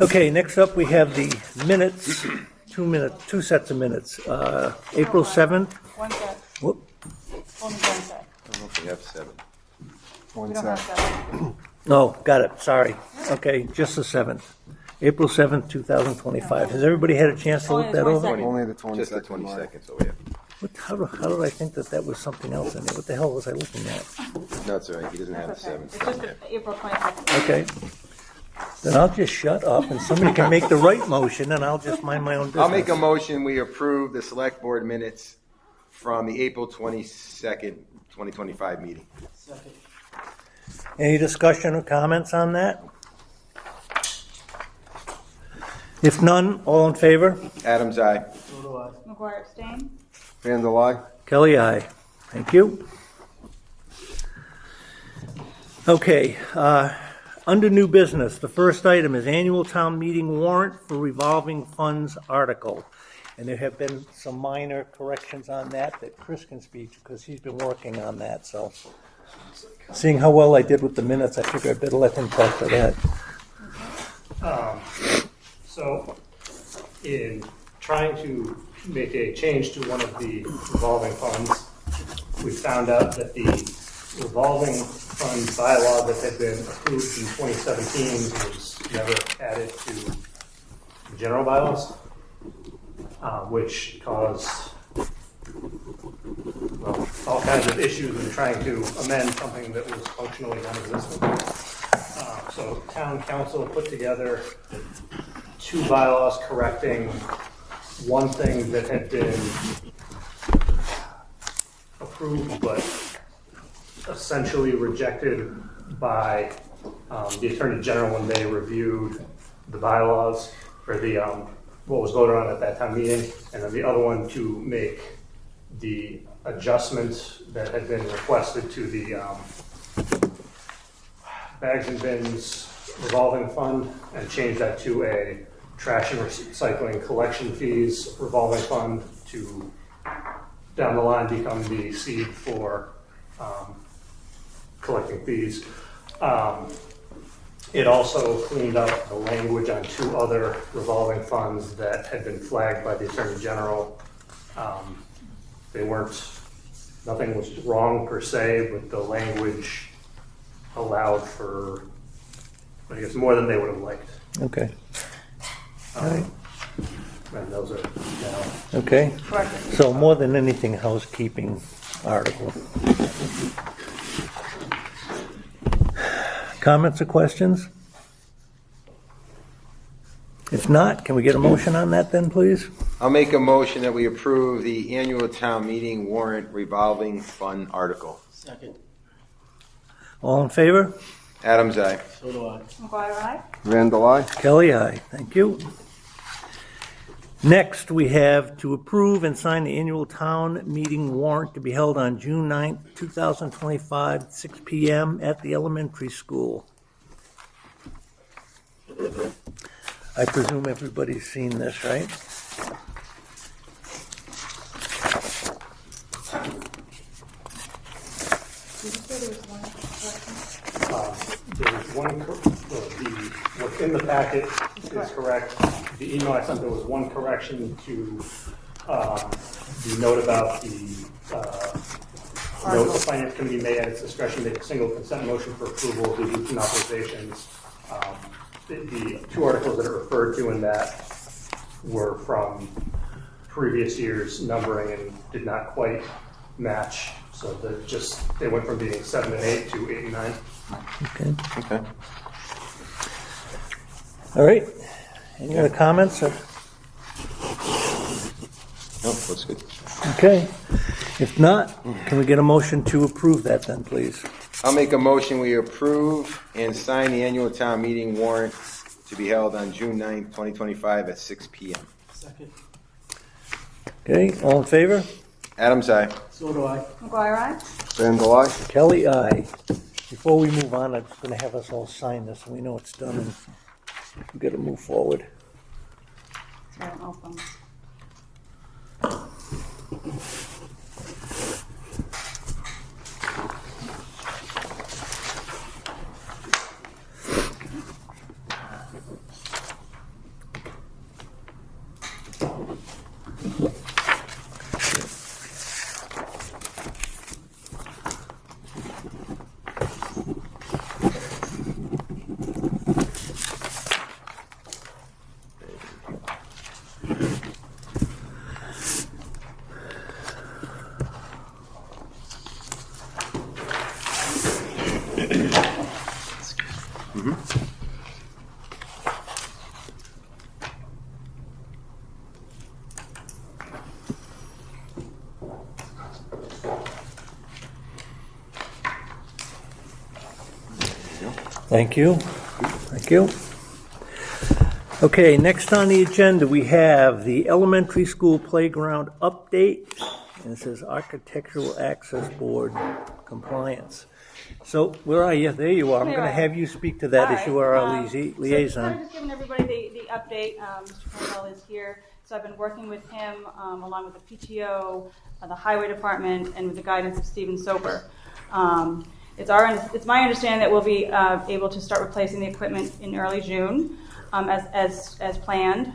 Okay, next up we have the minutes, 2 sets of minutes. April 7th, One set, whoop, only one set. I don't know if we have 7. We don't have seven. no, got it, sorry. Okay, just the 7th. April 7th, 2025. Has everybody had a chance to Only look the that over? 22nd. Only the Just the 22nd. 22nd, so we have. How did I think that was something else in there? What the hell was I looking at? No, it's all right. He doesn't have the That's okay. 7th. It's just the April 22nd. Okay. Then I'll just shut up and somebody can make the right motion and I'll just mind my own business. I'll make a motion. We approve the select board minutes from the April 22nd, 2025 meeting. Any discussion or comments on that? If none, all in favor? Adam's eye. McGuire abstain. Vandalay. Kelly, aye. Thank you. Okay, under new business, the first item is annual town meeting warrant for revolving funds article. And there have been some minor corrections on that Chris can speak because he's been working on that, so. Seeing how well I did with the minutes, I figure I better let him talk to that. So, in trying to make a change to one of the revolving funds, we found out that the revolving fund bylaw that had been approved in 2017 was never added to the general bylaws, which caused all kinds of issues in trying to amend something that was functionally non-existent. So town council put together 2 bylaws correcting one thing that had been approved but essentially rejected by the Attorney General when they reviewed the bylaws or the what was voted on at that town meeting, and then the other one to make the adjustments that had been requested to the bags and bins revolving fund and change that to a trash and recycling collection fees revolving fund to down the line become the seed for collecting fees. It also cleaned up the language on 2 other revolving funds that had been flagged by the Attorney General. Nothing was wrong per se, but the language allowed for, I guess, more than they would have liked. Okay, all right, And those are now. okay. Corrected. So more than anything, housekeeping article. Comments or questions? If not, can we get a motion on that then, please? I'll make a motion that we approve the annual town meeting warrant revolving fund article. Second. All in favor? Adam's eye. So do I. McGuire, aye. Vandalay. Kelly, aye. Thank you. Next, we have to approve and sign the annual town meeting warrant to be held on June 9th, 2025, 6 p.m. at the elementary school. I presume everybody's seen this, right? Did you say there was one correction? There was one, what's in the packet is correct. The email I sent, there was one correction to the note about the note the finance committee may at its discretion make a single consent motion for approval of the routine authorizations. The 2 articles that are referred to in that were from previous years' numbering and did not quite match. So they went from being 7 and 8 to 8 and 9. Okay. Okay. All right. Any other comments? No, that's good. Okay. If not, can we get a motion to approve that then, please? I'll make a motion we approve and sign the annual town meeting warrant to be held on June 9th, 2025 at 6 p.m. Second. Okay, all in favor? Adam's eye. So do I. McGuire, aye. Vandalay. Kelly, aye. Before we move on, I'm just going to have us all sign this so we know it's done and we've got to move forward. So I don't know if I'm- Thank you. Thank you. Okay, next on the agenda, we have the elementary school playground update. And it says Architectural Access Board compliance. So where are you? There you are. I'm going to have you speak to that as you are our liaison. So I'm just giving everybody the update. Mr. Cornell is here. So I've been working with him along with the PTO, the Highway Department, and with the guidance of Stephen Soper. It's my understanding that we'll be able to start replacing the equipment in early June as planned.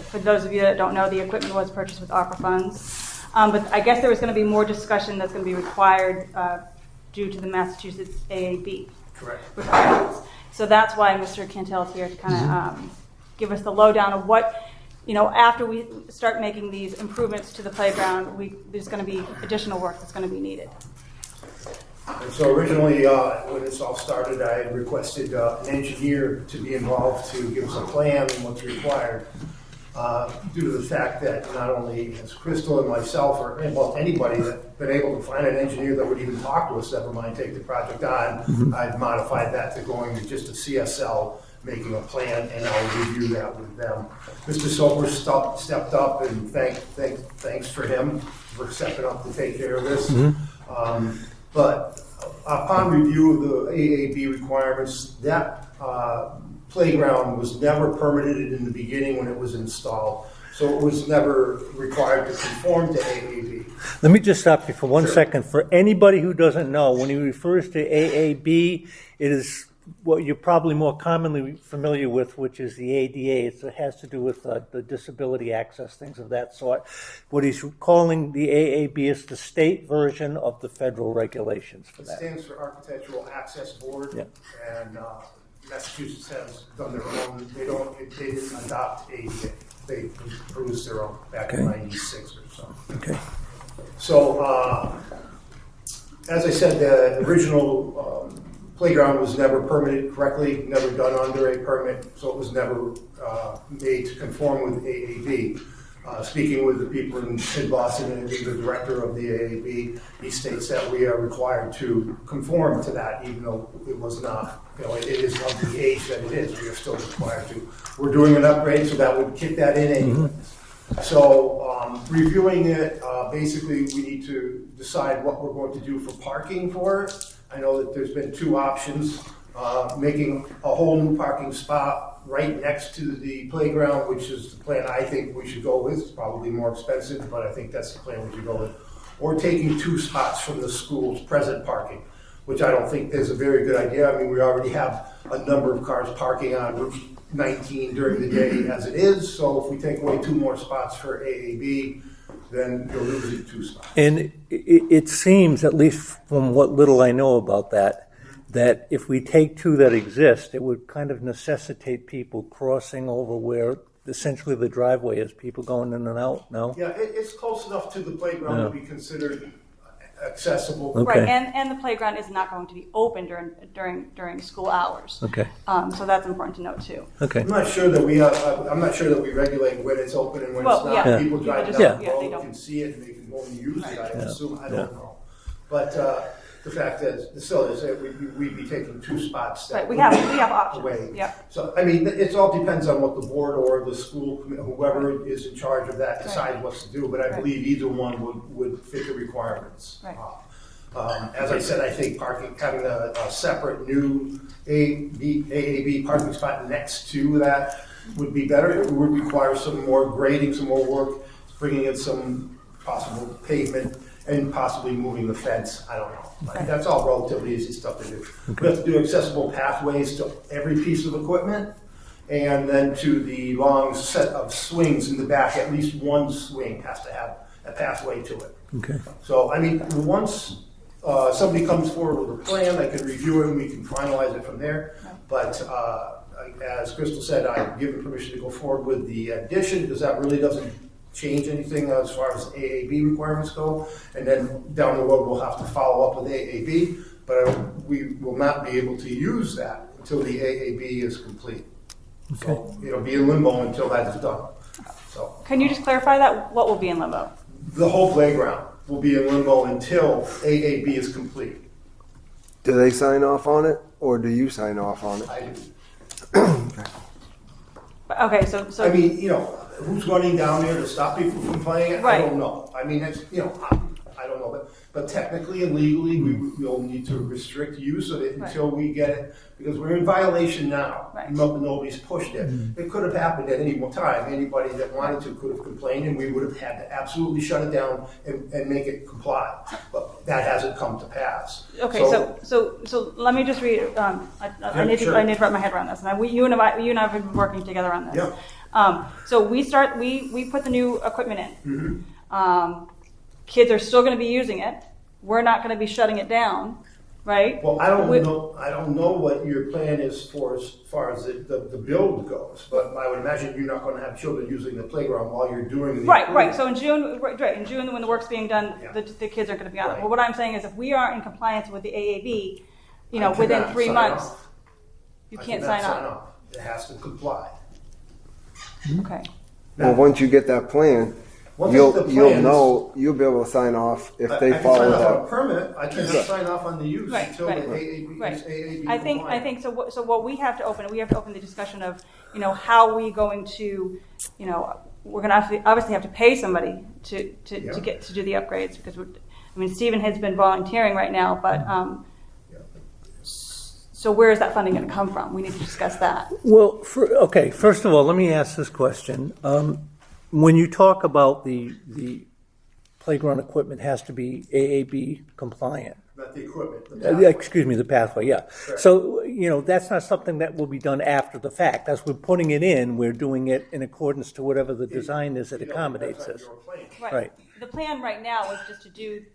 For those of you that don't know, the equipment was purchased with ARPA funds. But I guess there was going to be more discussion that's going to be required due to the Massachusetts AAB requirements. So that's why Mr. Cantel is here to kind of give us the lowdown of what, after we start making these improvements to the playground, there's going to be additional work that's going to be needed. And so originally, when this all started, I had requested an engineer to be involved to give us a plan and what's required. Due to the fact that not only has Crystal and myself, or anybody that been able to find an engineer that would even talk to us, never mind take the project on, I've modified that to going to just a CSL, making a plan, and I'll review that with them. Mr. Soper stepped up, and thanks for him for stepping up to take care of this. But upon review of the AAB requirements, that playground was never permitted in the beginning when it was installed. So it was never required to conform to AAB. Let me just stop you for one second. For anybody who doesn't know, when he refers to AAB, it is what you're probably more commonly familiar with, which is the ADA. It has to do with the disability access, things of that sort. What he's calling the AAB is the state version of the federal regulations for It that. stands for Architectural Access Board, Yeah. and Massachusetts has done their own. They didn't adopt ADA. They produced their own back in '96 or so. Okay. So, as I said, the original playground was never permitted correctly, never done under a permit, so it was never made to conform with AAB. Speaking with the people in Boston and the director of the AAB, he states that we are required to conform to that, even though it was not, it is of the age that it is, we are still required to. We're doing an upgrade, so that would kick that in anyway. So reviewing it, basically we need to decide what we're going to do for parking for it. I know that there's been two options, making a whole new parking spot right next to the playground, which is the plan I think we should go with. It's probably more expensive, but I think that's the plan we should go with. Or taking two spots from the school's present parking, which I don't think is a very good idea. I mean, we already have a number of cars parking on Route 19 during the day as it is, so if we take away two more spots for AAB, then you're losing two spots. And it seems, at least from what little I know about that if we take two that exist, it would kind of necessitate people crossing over where essentially the driveway is, people going in and out, no? Yeah, it's close enough to the playground to be considered accessible. Okay. Right, and the playground is not going to be open during school hours. Okay. So that's important to note too. Okay. I'm not sure that we regulate when it's open and when Well, it's not. yeah. People drive People down just- the yeah, they road, don't. can see it, and they can go and use it, I assume, I Yeah. don't know. But the fact is, still is that we'd be taking two spots. that Right, we would have be options. away. Yep. So, I mean, it all depends on what the board or the school, whoever is in charge of that decides what to do, but I Right. believe either one would fit the requirements. Right. As I said, I think having a separate new AAB parking spot next to that would be better. It would require some more grading, some more work, bringing in some possible pavement and possibly moving the fence. I don't know. But that's all relatively easy stuff to do. We have to do accessible pathways to every piece of equipment, and then to the long set of swings in the back. At least one swing has to have a pathway to it. Okay. So, I mean, once somebody comes forward with a plan, I can review it and we can finalize it from there. But as Crystal said, I've given permission to go forward with the addition because that really doesn't change anything as far as AAB requirements go. And then down the road, we'll have to follow up with AAB, but we will not be able to use that until the AAB is complete. Okay. So it'll be in limbo until that is done. So Can you just clarify that? What will be in limbo? the whole playground will be in limbo until AAB is complete. Do they sign off on it? or do you sign off on it? I do. Okay, so. I mean, who's running down there to stop people from playing it? I Right. don't know. I mean, it's, I don't know, but technically and legally, we'll need to restrict use of it until we get it, because we're in violation now. Right. Nobody's pushed it. It could have happened at any time. Anybody that wanted to could have complained, and we would have had to absolutely shut it down and make it comply. But that hasn't come to pass. Okay, so let me just read. I need sure. to wrap my head around this. Now, you and I have been working together on this. Yeah. So we put the new equipment in. Mm-hmm. Kids are still going to be using it. We're not going to be shutting it down, right? Well, I don't know what your plan is for as far as the build goes, but I would imagine you're not going to have children using the playground while you're doing the Right. improvement. So in June, when the work's being done, Yeah. the kids are going to be on it. Right. But what I'm saying is, if we are in compliance with the AAB, I within cannot 3 sign months, off. you I can't cannot sign off. It has to comply. Okay. Well, once you get that plan, Once you'll the plans- you'll be able to sign off if I they can follow sign off on a that. permit. I cannot sign off on the use Right, until right, the AAB right. is AAB I compliant. think so. What we have to open the discussion of, how we going to, we're going to obviously have to pay somebody to do the upgrades, because Stephen has been volunteering right now, but so where is that funding going to come from? We need to discuss that. Well, okay, first of all, let me ask this question. When you talk about the playground equipment has to be AAB compliant, Not the equipment. the pathway. excuse me, the pathway, yeah. So, that's not something that will be done after the fact. As we're putting it in, we're doing it in accordance to whatever the design is that accommodates That's us. not your plan. Right. The plan right now is just to do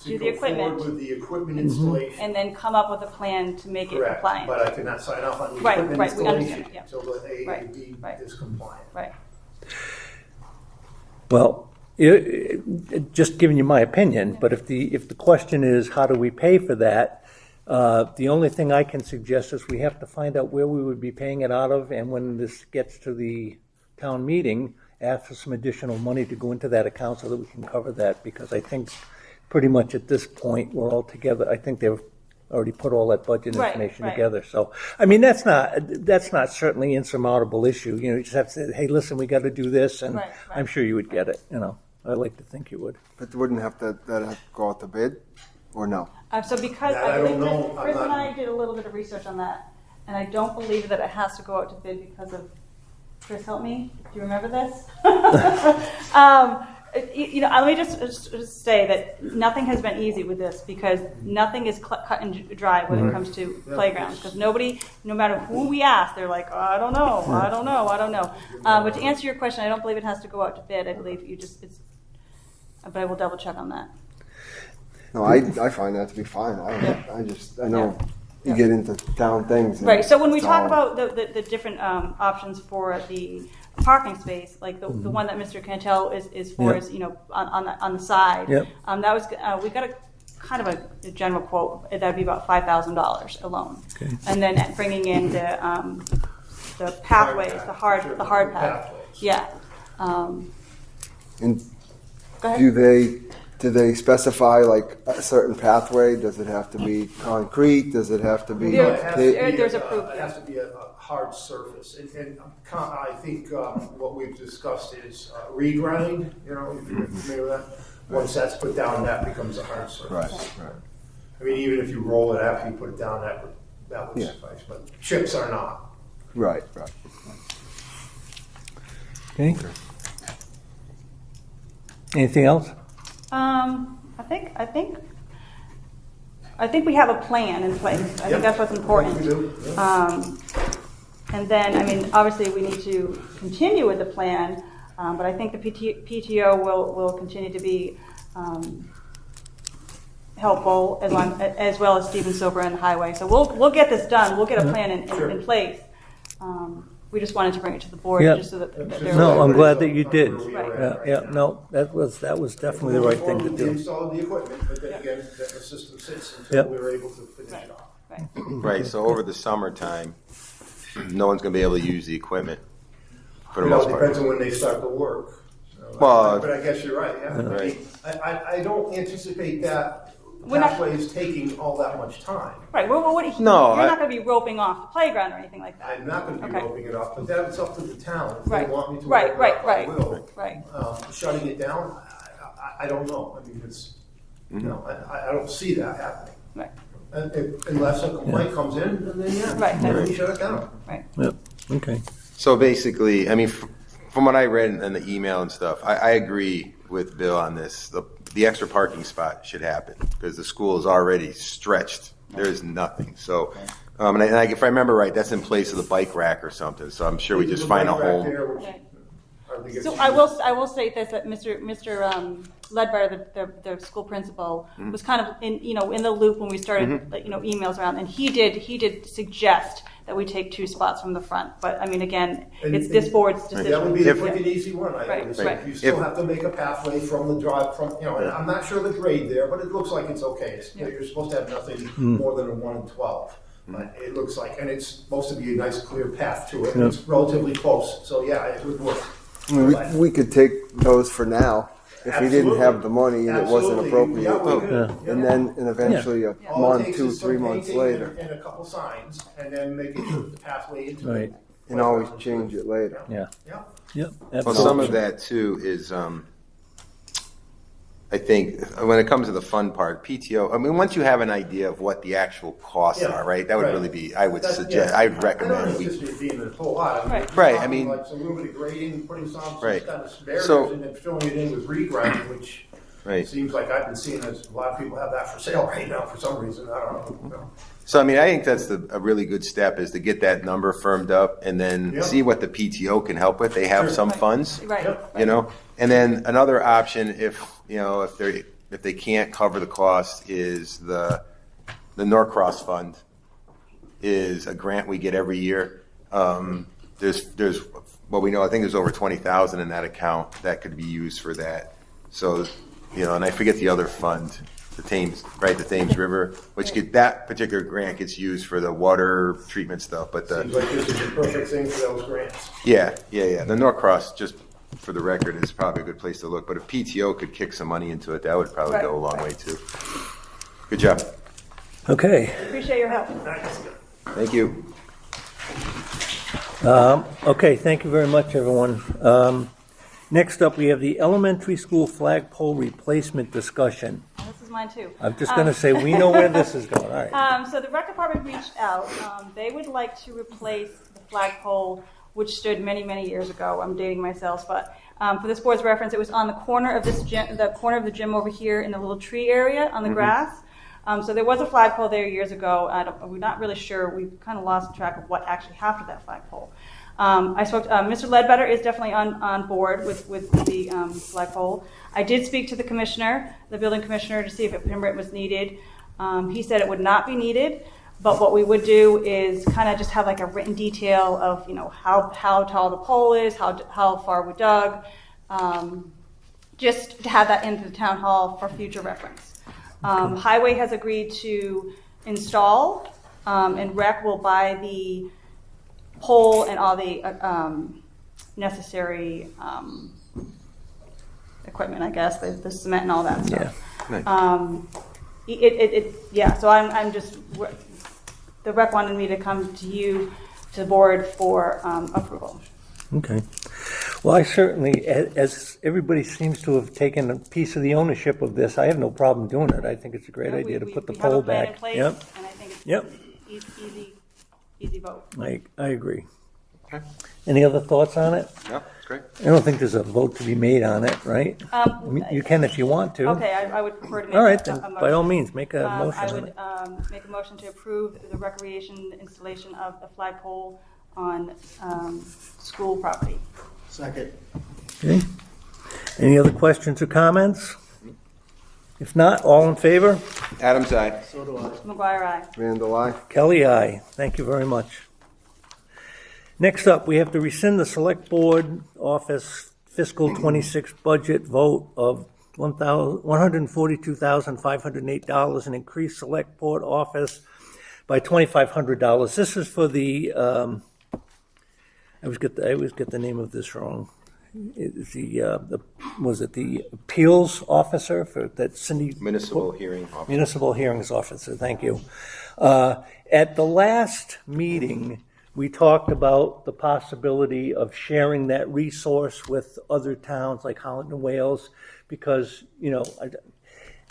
To the go forward equipment with the equipment installation. and then come up with a plan to make it Correct, compliant. but I cannot sign off on the Right, equipment right, we installation understand, yeah. until the AAB Right. is compliant. Right. Well, just giving you my opinion, but if the question is how do we pay for that, the only thing I can suggest is we have to find out where we would be paying it out of, and when this gets to the town meeting, ask for some additional money to go into that account so that we can cover that, because I think pretty much at this point, we're all together. I think they've already put all that budget Right, information right. together. So, that's not certainly insurmountable issue. You just have to say, hey, listen, we got to do this, and Right, right. I'm sure you would get it, I like to think you would. But wouldn't that have to go out to bid, or no? So because That I don't know. I'm Chris and not- I did a little bit of research on that, and I don't believe that it has to go out to bid because of, Chris, help me, do you remember this? Let me just say that nothing has been easy with this, because nothing is cut and dry when it comes to playgrounds, because nobody, no matter who we ask, they're like, oh, I don't know. But to answer your question, I don't believe it has to go out to bid. I believe but I will double check on that. No, I find that to be fine. I know you get into town things. and Right, so when we it's talk all- about the different options for the parking space, like the one that Mr. Cantel is for Yeah. is, on the side. Yep. That was, we got a kind of a general quote, that'd be about $5,000 alone. Okay. And then bringing in the pathways, the hard path. Pathways. Yeah. And Go ahead. do they specify like a certain pathway? Does it have to be concrete? Does it have to be? There- It has to there- be there's a proof, It has to be a hard surface, and I think what we've discussed is regrind, if you're familiar with that. Once that's put down, that becomes a hard surface. Right. I mean, even if you roll it after you put it down, that would Yeah. suffice, but chips are not. Right. Okay. Anything else? I think we have a plan in place. I think that's what's important. We do, yeah. And then, obviously, we need to continue with the plan, but I think the PTO will continue to be helpful, as well as Stephen Silver and the highway. So we'll get this done. We'll get a plan in place. We just wanted to bring it to the board, Yeah. just so that Just there No, so I'm glad everybody's that you did. on where we are Yeah, at yeah, right no, that was definitely the right thing to We do. installed the equipment, but then again, the system sits until Yep. we were able to finish it off. Right. Right, so over the summertime, no one's gonna be able to use the equipment for the It most all depends part. on when they start the work. So, Well, but I guess you're right, yeah. Right. I don't anticipate that We're not- pathway is taking all that much time. Right, well, No, you're not going to be roping off the playground or anything like that. I'm not gonna be Okay. roping it off, but that's up to the town. If Right. they want me to Right, open right, it up, I right. will. Right. Shutting it down, I don't know. I mean, it's, I don't see that happening. Right, Unless a complaint comes in, and then, yeah, Right. then we shut it down. right. Yep, okay. So basically, I mean, from what I read in the email and stuff, I agree with Bill on this. The extra parking spot should happen because the school is already stretched. There is nothing. So, if I remember right, that's in place of the bike rack or something. So I'm sure we just find a There's bike rack home. there, which Right. I think it's- So I will state this, that Mr. Ledbetter, the school principal, was kind of in the loop when we started, emails around, and he did suggest that we take 2 spots from the front. But I mean, again, it's this board's decision. That would be the If- quick and easy one. Right, would say. right. You still If- have to make a pathway from the drive, and I'm not sure the grade there, but it looks like it's okay. You're supposed to have nothing more than a 1 in 12. But it looks like, and it's supposed to be a nice clear path to it. It's relatively close, so yeah, it would work. I mean, we could take those for now if we didn't have the money and it wasn't Absolutely. appropriate. Yeah, we could. And Yeah. then, and eventually a All it month, takes 2, is some 3 months painting later, and a couple signs, and then making sure the pathway into Right. it. and always change it later. Yeah, Yeah. yep. Well, absolutely. some of that too is, I think, when it comes to the fun part, PTO. I mean, once you have an idea of what the actual costs Yeah, are, right? That would right. really be. I would That's- suggest. yeah. I'd I don't recommend. anticipate it being a whole lot. I mean, Right. we're Right, I talking mean- like some little bit of grading, putting some Right. kind of barriers So- and then filling it in with reground, which Right. seems like I've been seeing as a lot of people have that for sale right now for some reason. I don't know. So I mean, I think that's a really good step is to get that number firmed up and then Yeah. see what the PTO can help with. They have Sure. some Right. funds, Right. Yep. you know, and then another option if they can't cover the cost is the Norcross Fund is a grant we get every year. There's what we know. I think there's over 20,000 in that account that could be used for that. So, and I forget the other fund, the Thames River, which that particular grant gets used for the water treatment stuff. But Seems like this is the perfect thing for those grants. yeah. The Norcross, just for the record, is probably a good place to look. But if PTO could kick some money into it, that would probably Right. go a long way too. Good job. Okay, Appreciate your help. Thank you. okay, thank you very much, everyone. Next up, we have the elementary school flagpole replacement discussion. This is mine too. I'm just gonna say, we know where this is going, all right. So the rec department reached out. They would like to replace the flagpole, which stood many, many years ago. I'm dating myself, but for this board's reference, it was on the corner of this gym, the corner of the gym over here in the little tree area on the grass. So there was a flagpole there years ago. We're not really sure. We've kind of lost track of what actually happened to that flagpole. I spoke to, Mr. Ledbetter is definitely on board with the flagpole. I did speak to the commissioner, the building commissioner, to see if a permit was needed. He said it would not be needed, but what we would do is kind of just have like a written detail of, how tall the pole is, how far we dug, just to have that into the town hall for future reference. Highway has agreed to install, and rec will buy the pole and all the necessary equipment, I guess, the cement and all that stuff. Yeah. So I'm just, the rec wanted me to come to you, to the board for approval. Okay. Well, I certainly, as everybody seems to have taken a piece of the ownership of this, I have no problem doing it. I think it's a great idea to put the We have a pole plan in back. place, Yep, and I think it's Yep. easy vote. I agree. Okay. Any other thoughts on it? No, that's great. I don't think there's a vote to be made on it, right? I mean, you can if you want to. Okay, I would prefer to make All right, a then, motion. by all means, make a I motion on would it. make a motion to approve the recreation installation of the flagpole on school property. Second. Okay. Any other questions or comments? If not, all in favor? Adam's eye. McGuire, aye. Randall, I. Kelly, aye. Thank you very much. Next up, we have to rescind the Select Board Office Fiscal 26 budget vote of $142,508 and increase Select Board Office by $2,500. This is for the, I always get the name of this wrong. is was it the appeals officer for that Cindy? Municipal hearing officer. Municipal hearings officer, thank you. At the last meeting, we talked about the possibility of sharing that resource with other towns like Holland and Wales, because,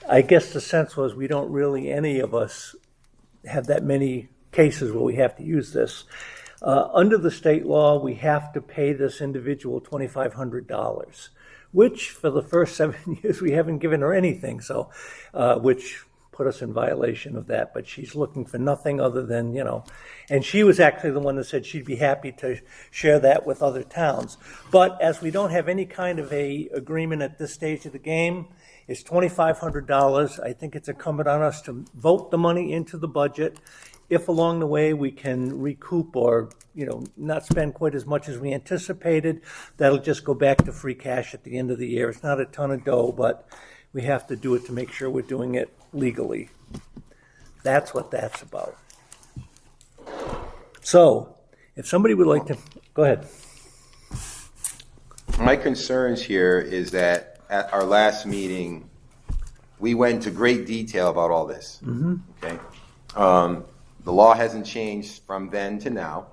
I guess the sense was we don't really, any of us, have that many cases where we have to use this. Under the state law, we have to pay this individual $2,500, which for the first 7 years, we haven't given her anything, so, which put us in violation of that, but she's looking for nothing other than, and she was actually the one that said she'd be happy to share that with other towns. But as we don't have any kind of a agreement at this stage of the game, it's $2,500. I think it's incumbent on us to vote the money into the budget. If along the way we can recoup or, not spend quite as much as we anticipated, that'll just go back to free cash at the end of the year. It's not a ton of dough, but we have to do it to make sure we're doing it legally. That's what that's about. So, if somebody would like to, go ahead. My concerns here is that at our last meeting, we went into great detail about all this. Mm-hmm. Okay. The law hasn't changed from then to now.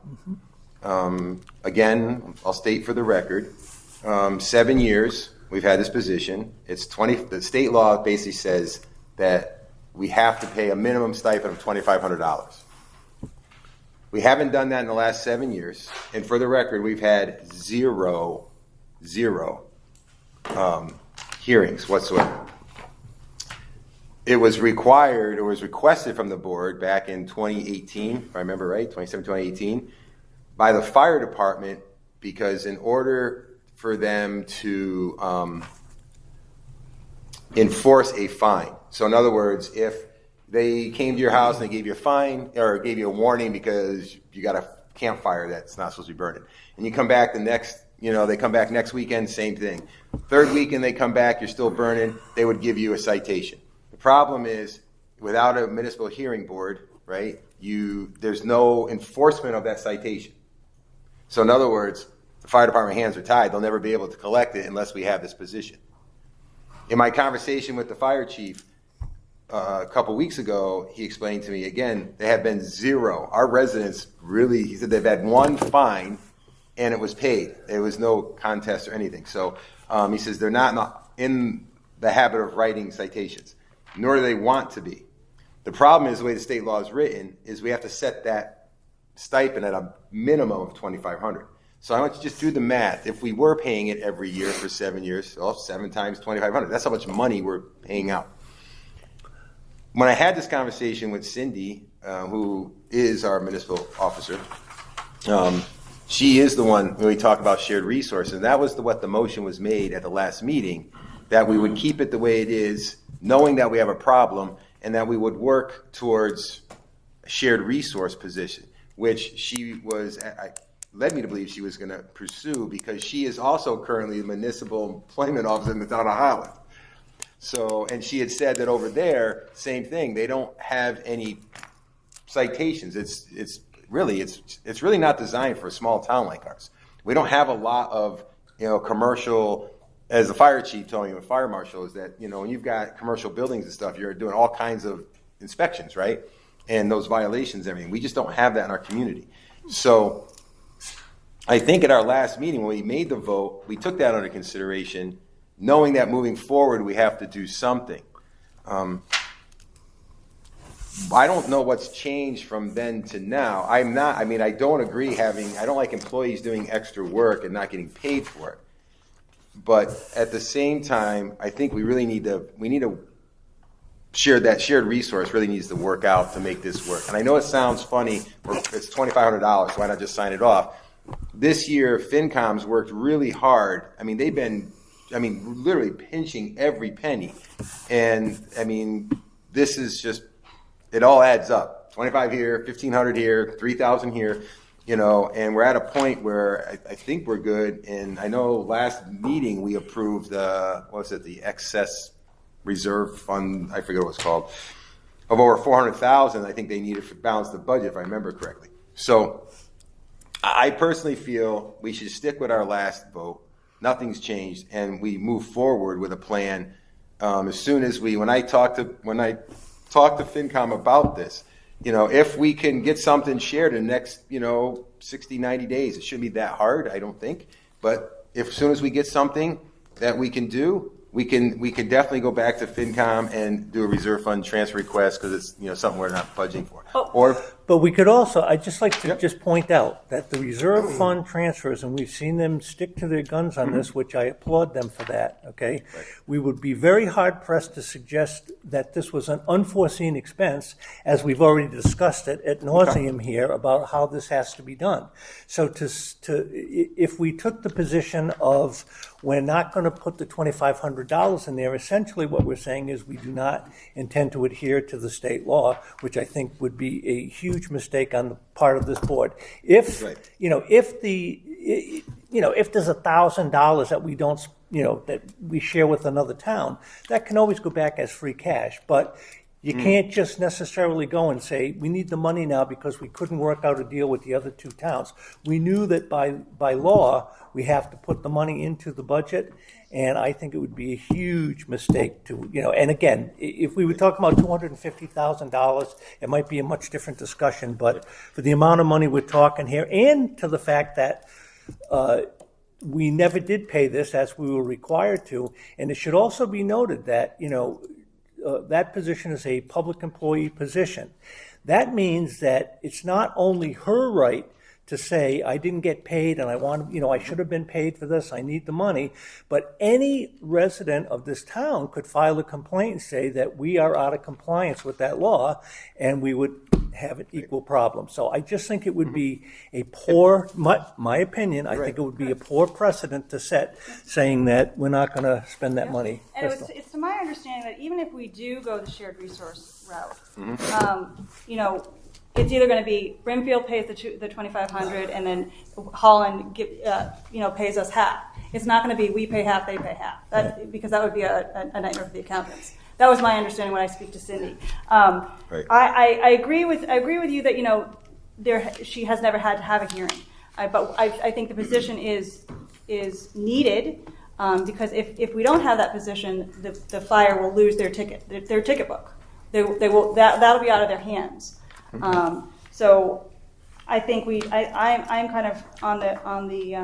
Again, I'll state for the record, 7 years we've had this position. The state law basically says that we have to pay a minimum stipend of $2,500. We haven't done that in the last 7 years. And for the record, we've had zero hearings whatsoever. It was requested from the board back in 2018, if I remember right, 2018, by the fire department, because in order for them to enforce a fine. So in other words, if they came to your house and they gave you a fine or gave you a warning because you got a campfire that's not supposed to be burning, and you come back they come back next weekend, same thing. Third weekend they come back, you're still burning, they would give you a citation. The problem is, without a municipal hearing board, right, there's no enforcement of that citation. So in other words, the fire department hands are tied. They'll never be able to collect it unless we have this position. In my conversation with the fire chief a couple weeks ago, he explained to me, again, there have been zero. Our residents really, he said they've had one fine and it was paid. There was no contest or anything. So he says they're not in the habit of writing citations, nor do they want to be. The problem is the way the state law is written is we have to set that stipend at a minimum of $2,500. So I want you to just do the math. If we were paying it every year for 7 years, 7 times $2,500, that's how much money we're paying out. When I had this conversation with Cindy, who is our municipal officer, she is the one when we talk about shared resources. That was what the motion was made at the last meeting, that we would keep it the way it is, knowing that we have a problem, and that we would work towards a shared resource position, which she led me to believe she was going to pursue, because she is also currently the municipal employment officer in the town of Holland. So, and she had said that over there, same thing. They don't have any citations. It's really not designed for a small town like ours. We don't have a lot of commercial. As the fire chief told me, a fire marshal, is that when you've got commercial buildings and stuff, you're doing all kinds of inspections, right? And those violations, everything. We just don't have that in our community. So I think at our last meeting when we made the vote, we took that under consideration, knowing that moving forward we have to do something. I don't know what's changed from then to now. I don't agree I don't like employees doing extra work and not getting paid for it. But at the same time, I think we need to share that shared resource really needs to work out to make this work. And I know it sounds funny, it's $2,500, so why not just sign it off? This year, FinCom's worked really hard. They've been literally pinching every penny. And this is just, it all adds up. 25 here, 1,500 here, 3,000 here, and we're at a point where I think we're good. And I know last meeting we approved the excess reserve fund, I forget what it's called, of over $400,000. I think they needed to balance the budget, if I remember correctly. So I personally feel we should stick with our last vote. nothing's changed, and we move forward with a plan. As soon as when I talk to FinCom about this, if we can get something shared in the next, 60, 90 days, it shouldn't be that hard, I don't think. But as soon as we get something that we can do, we can definitely go back to FinCom and do a reserve fund transfer request because it's something we're not budgeting for. But we could also, I'd just like to just point out that the reserve fund transfers, and we've seen them stick to their guns on this, which I applaud them for that, okay? Right. We would be very hard pressed to suggest that this was an unforeseen expense, as we've already discussed it ad nauseum here about how this has to be done. So if we took the position of we're not going to put the $2,500 in there, essentially what we're saying is we do not intend to adhere to the state law, which I think would be a huge mistake on the part of this board. If Right. If there's $1,000 that we don't, that we share with another town, that can always go back as free cash. But you can't just necessarily go and say, we need the money now because we couldn't work out a deal with the other two towns. We knew that by law, we have to put the money into the budget, and I think it would be a huge mistake to, and again, if we were talking about $250,000, it might be a much different discussion, but for the amount of money we're talking here, and to the fact that we never did pay this as we were required to, and it should also be noted that, that position is a public employee position. That means that it's not only her right to say, I didn't get paid and I should have been paid for this, I need the money, but any resident of this town could file a complaint and say that we are out of compliance with that law, and we would have an equal problem. So I just think it would be a poor, my opinion, I think it would be a poor precedent to set, saying that we're not going to spend that money. And it's to my understanding that even if we do go the shared resource route, it's either going to be Brimfield pays the $2,500 and then Holland pays us half. It's not going to be we pay half, they pay half. Because that would be a nightmare for the accountants. That was my understanding when I speak to Cindy. Right. I agree with you that she has never had to have a hearing, but I think the position is needed because if we don't have that position, the fire will lose their ticket book. That'll be out of their hands. So I think I'm kind of on the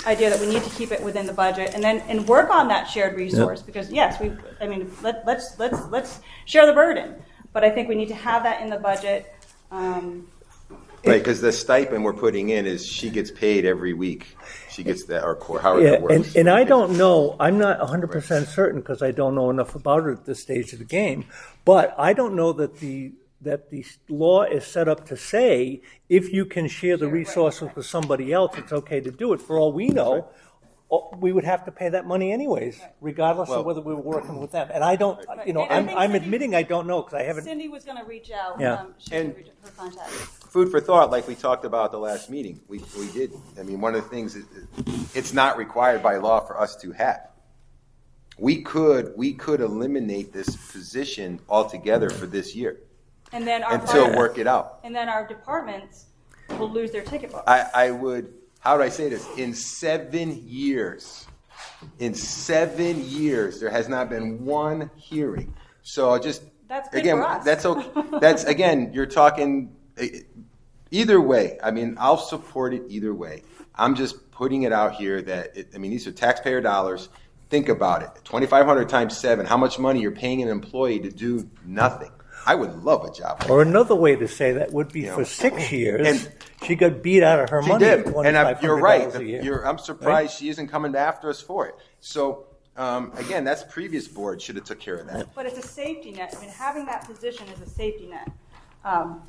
idea that we need to keep it within the budget and work on that shared resource because yes, let's share the burden, but I think we need to have that in the budget. Right, because the stipend we're putting in is she gets paid every week. She gets that, or however it works. And I don't know, I'm not 100% certain because I don't know enough about it at this stage of the game, but I don't know that the law is set up to say if you can share the resources with somebody else, it's okay to do it. For all we know, we would have to pay that money anyways, regardless of whether we were working with them. And I don't, I'm admitting I don't know because I haven't. Cindy was going to reach out. Yeah. Her contact. Food for thought, like we talked about at the last meeting. We did. I mean, one of the things is it's not required by law for us to have. We could eliminate this position altogether for this year. And then until work it out. And then our departments will lose their ticket book. I would, how would I say this? In 7 years, there has not been one hearing. So just, that's big again, for us. that's okay. That's, again, you're talking, either way. I mean, I'll support it either way. I'm just putting it out here that, these are taxpayer dollars. Think about it. 2,500 times 7, how much money you're paying an employee to do nothing. I would love a job like that. Or another way to say that would be for 6 years, And she got beat out of her She money. did, and you're right. $2,500 a year. I'm surprised she isn't coming after us for it. So again, that's previous board should have took care of that. But it's a safety net. I mean, having that position is a safety net. I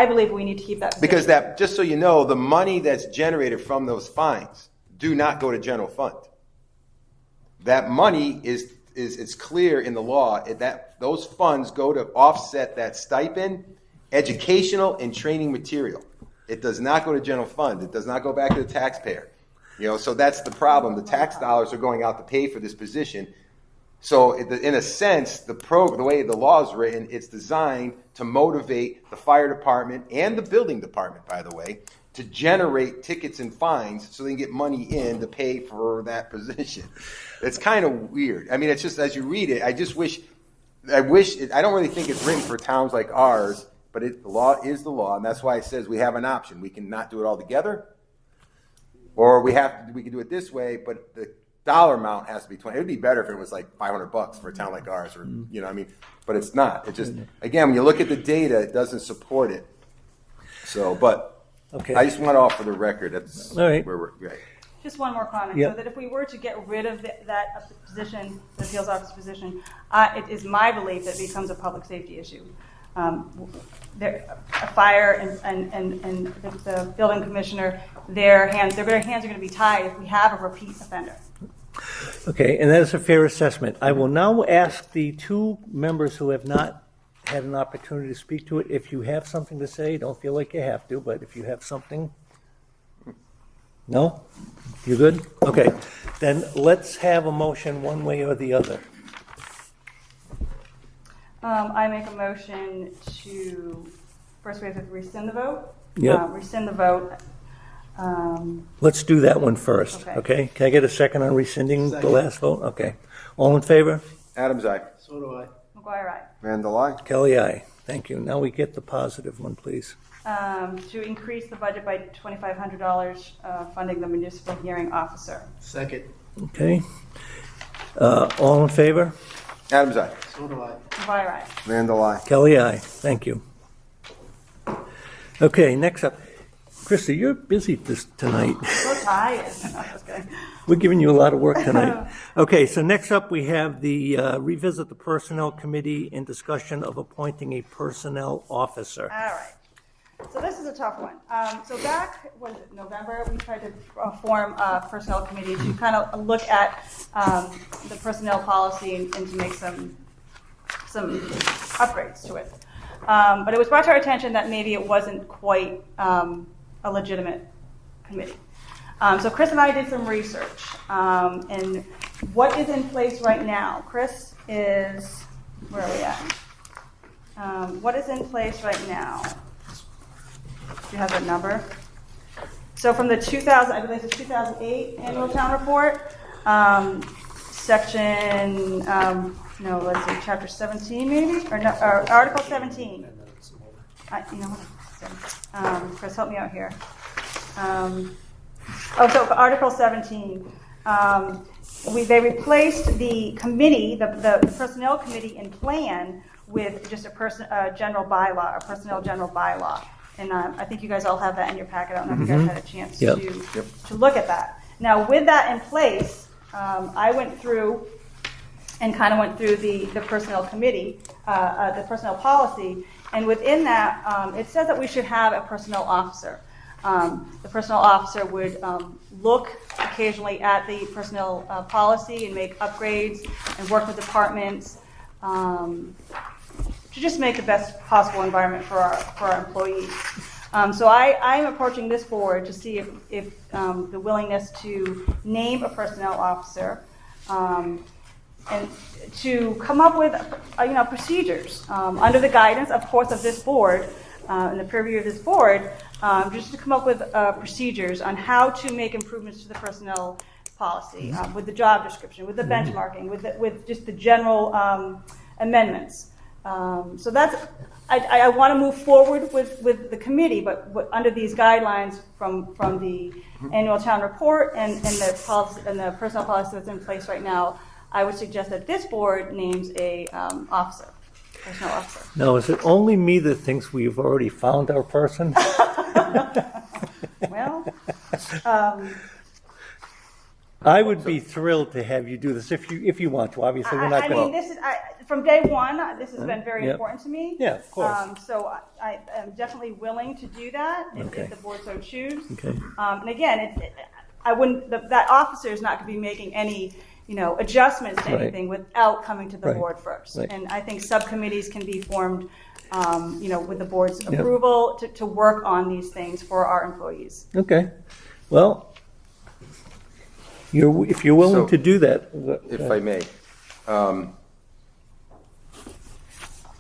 believe we need to keep that position. Because that, just so you know, the money that's generated from those fines do not go to general fund. That money is it's clear in the law that those funds go to offset that stipend, educational and training material. It does not go to general fund. It does not go back to the taxpayer. So that's the problem. The tax dollars are going out to pay for this position. So in a sense, the way the law is written, it's designed to motivate the fire department and the building department, by the way, to generate tickets and fines so they can get money in to pay for that position. It's kind of weird. I mean, it's just, as you read it, I don't really think it's written for towns like ours, but the law is the law, and that's why it says we have an option. We can not do it all together, or we can do it this way, but the dollar amount has to be 20. It would be better if it was like $500 for a town like ours, or but it's not. It just, again, when you look at the data, it doesn't support it. So, but Okay. I just want to offer the record. That's All right. where we're right. Just one more comment. Yeah. So that if we were to get rid of that position, the appeals officer position, it is my belief that it becomes a public safety issue. A fire and the building commissioner, their hands are going to be tied if we have a repeat offender. Okay, and that is a fair assessment. I will now ask the two members who have not had an opportunity to speak to it, if you have something to say, don't feel like you have to, but if you have something. No? You good? Okay, then let's have a motion one way or the other. I make a motion to, first we have to rescind the vote. Yep. Rescind the vote. Let's do that one first, Okay. okay? Can I get a second on rescinding the last vote? Okay. All in favor? Adam's eye. So do I. McGuire, aye. Randall, I. Kelly, aye. Thank you. Now we get the positive one, please. To increase the budget by $2,500, funding the municipal hearing officer. Second. Okay. All in favor? Adam's eye. So do I. McGuire, aye. Randall, I. Kelly, aye. Thank you. Okay, next up. Krista, you're busy tonight. So tired. No, just kidding. We're giving you a lot of work tonight. Okay, so next up we have the revisit the Personnel Committee and discussion of appointing a personnel officer. All right. So this is a tough one. So back, was it November, we tried to form a personnel committee to kind of look at the personnel policy and to make some upgrades to it. But it was brought to our attention that maybe it wasn't quite a legitimate committee. So Chris and I did some research, and what is in place right now? Chris is, where are we at? What is in place right now? Do you have that number? So from the 2000, I believe it's 2008 annual town report, section, no, let's see, chapter 17 maybe, or article 17. You know what? Chris, help me out here. So Article 17. They replaced the committee, the personnel committee in plan with just a general bylaw, a personnel general bylaw. And I think you guys all have that in your packet. I don't know if you guys had a chance to look at that. Now, with that in place, I went through and kind of went through the personnel committee, the personnel policy, and within that, it says that we should have a personnel officer. The personnel officer would look occasionally at the personnel policy and make upgrades and work with departments to just make the best possible environment for our employees. So I am approaching this board to see if the willingness to name a personnel officer and to come up with procedures under the guidance, of course, of this board and the purview of this board, just to come up with procedures on how to make improvements to the personnel policy, with the job description, with the benchmarking, with just the general amendments. So that's, I want to move forward with the committee, but under these guidelines from the annual town report and the policy and the personnel policy that's in place right now, I would suggest that this board names a personnel officer. Now, is it only me that thinks we've already found our person? Well, I would be thrilled to have you do this if you want to. Obviously, we're not I going mean, this is from day one. This has been very Yep. important to me. Yeah, of course. So I am definitely willing to do that Okay. if the board so choose. Okay. And again, I wouldn't. That officer is not going to be making any, adjustments to Right. anything without coming to the Right. board first. Right. And I think subcommittees can be formed, with the board's approval to work on these things for our employees. Okay. Well, if you're willing So, to do that. If I may.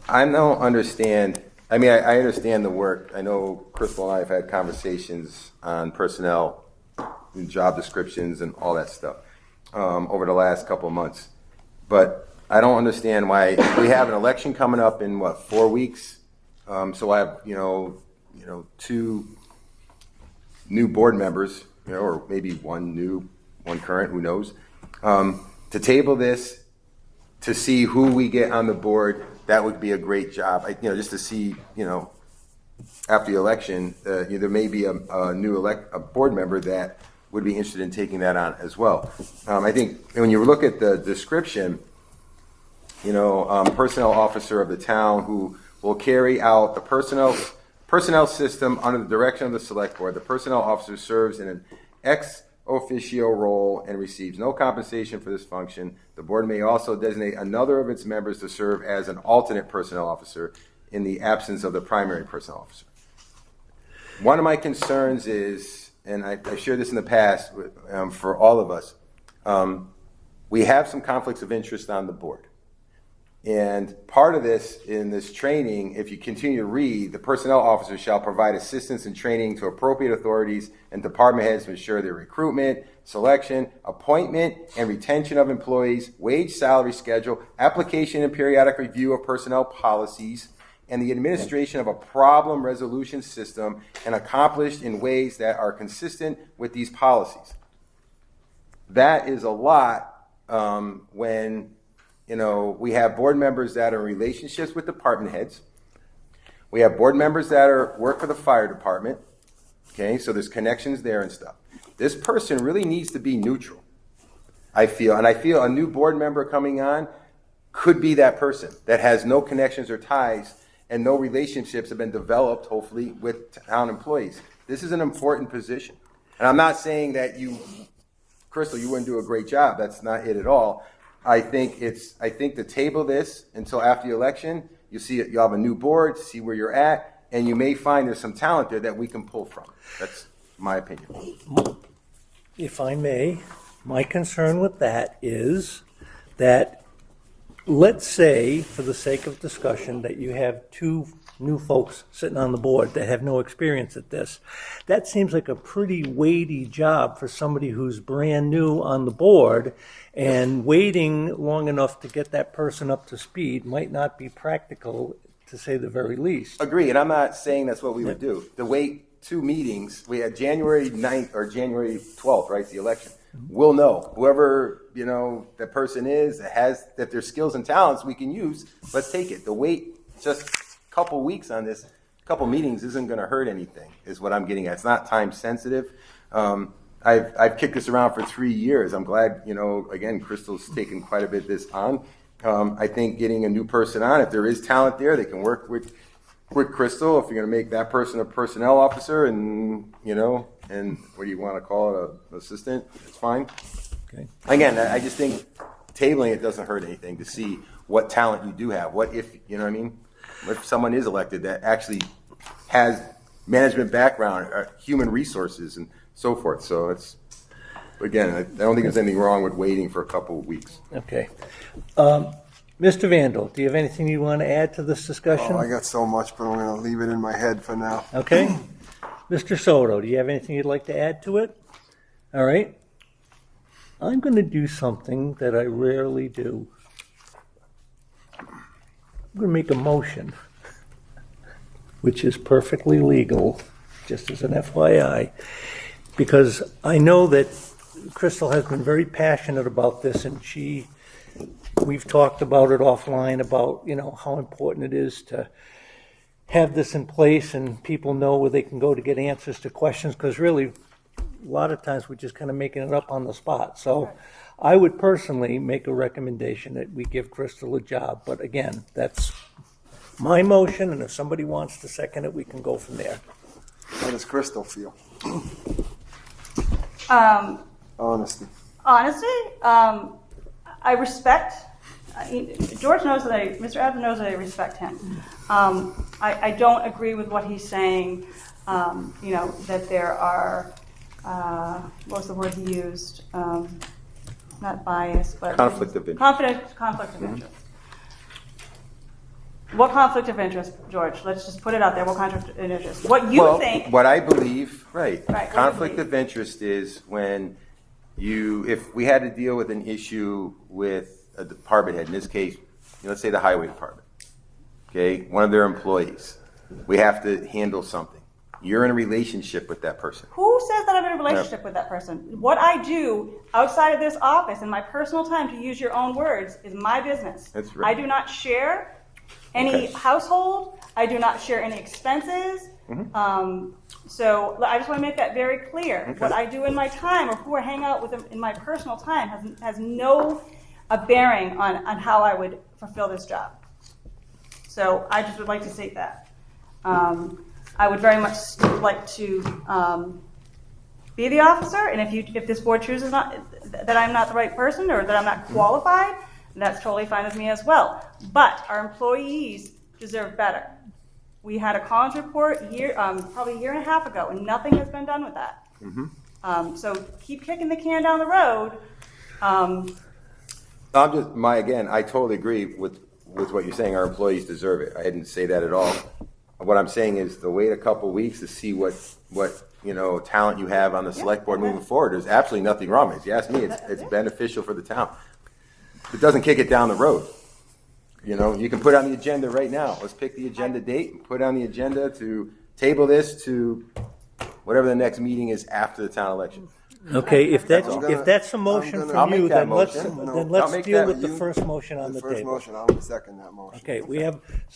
I don't understand. I mean, I understand the work. I know Crystal and I have had conversations on personnel and job descriptions and all that stuff over the last couple of months. But I don't understand why we have an election coming up in, 4 weeks? So I have, 2 new board members, or maybe one new, one current, who knows, to table this, to see who we get on the board. That would be a great job. Just to see, after the election, there may be a new board member that would be interested in taking that on as well. I think when you look at the description, personnel officer of the town who will carry out the personnel system under the direction of the select board. The personnel officer serves in an ex officio role and receives no compensation for this function. The board may also designate another of its members to serve as an alternate personnel officer in the absence of the primary personnel officer. One of my concerns is, and I've shared this in the past for all of us, we have some conflicts of interest on the board. And part of this, in this training, if you continue to read, the personnel officer shall provide assistance and training to appropriate authorities and department heads to ensure their recruitment, selection, appointment, and retention of employees, wage, salary schedule, application and periodic review of personnel policies, and the administration of a problem resolution system, and accomplished in ways that are consistent with these policies. That is a lot when we have board members that are in relationships with department heads. We have board members that work for the fire department. Okay, so there's connections there and stuff. This person really needs to be neutral, I feel. And I feel a new board member coming on could be that person that has no connections or ties and no relationships have been developed, hopefully, with town employees. This is an important position. And I'm not saying that Crystal, you wouldn't do a great job. That's not it at all. I think to table this until after the election, you'll have a new board, see where you're at, and you may find there's some talent there that we can pull from. That's my opinion. If I may, my concern with that is that, let's say, for the sake of discussion, that you have 2 new folks sitting on the board that have no experience at this. That seems like a pretty weighty job for somebody who's brand new on the board, and waiting long enough to get that person up to speed might not be practical, to say the very least. Agree, and I'm not saying that's what we would do. To wait 2 meetings, we had January 9th or January 12th, right, it's the election. We'll know. Whoever, that person is, that their skills and talents we can use, let's take it. The wait just a couple weeks on this, couple meetings isn't going to hurt anything, is what I'm getting at. It's not time sensitive. I've kicked this around for 3 years. I'm glad, again, Crystal's taken quite a bit of this on. I think getting a new person on, if there is talent there, they can work with Crystal. If you're going to make that person a personnel officer and what do you want to call it, an assistant, it's fine. Okay. Again, I just think tabling it doesn't hurt anything to see what talent you do have. What if, what if someone is elected that actually has management background, human resources, and so forth. So it's, again, I don't think there's anything wrong with waiting for a couple of weeks. Okay. Mr. Vandal, do you have anything you want to add to this discussion? Oh, I got so much, but I'm going to leave it in my head for now. Okay. Mr. Soto, do you have anything you'd like to add to it? All right. I'm going to do something that I rarely do. I'm going to make a motion, which is perfectly legal, just as an FYI, because I know that Crystal has been very passionate about this, and we've talked about it offline about, how important it is to have this in place and people know where they can go to get answers to questions, because really, a lot of times we're just kind of making it up on the spot. So I would personally make a recommendation that we give Crystal a job. But again, that's my motion, and if somebody wants to second it, we can go from there. How does Crystal feel? Honesty. I respect. George knows that Mr. Adams knows that I respect him. I don't agree with what he's saying. That there are, what was the word he used? Not bias, but Conflict of interest. Conflict of interest. What conflict of interest, George? Let's just put it out there. What conflict of interest? What you Well, think? what I believe, right. Right, what you Conflict believe. of interest is when if we had to deal with an issue with a department head, in this case, let's say the highway department, okay, one of their employees, we have to handle something. You're in a relationship with that person. Who says that I'm in a relationship with that person? What I do outside of this office in my personal time, to use your own words, is my business. That's right. I do not share any Okay. household. I do not share any expenses. So I just want to make that very clear. Okay. What I do in my time, or who I hang out with in my personal time, has no bearing on how I would fulfill this job. So I just would like to state that. I would very much like to be the officer, and if this board chooses that I'm not the right person or that I'm not qualified, that's totally fine with me as well. But our employees deserve better. We had a college report probably a year and a half ago, and nothing has been done with that. So keep kicking the can down the road. I totally agree with what you're saying. Our employees deserve it. I didn't say that at all. What I'm saying is to wait a couple weeks to see what talent you have on the select board moving forward. There's absolutely nothing wrong with it. If you ask me, it's beneficial for the town. It doesn't kick it down the road. You can put on the agenda right now. Let's pick the agenda date and put on the agenda to table this to whatever the next meeting is after the town election. Okay, if that's a I'll motion make from you, that then let's motion. I'll make deal that with the you- first motion on The the first table. motion, I'll second that motion. Okay,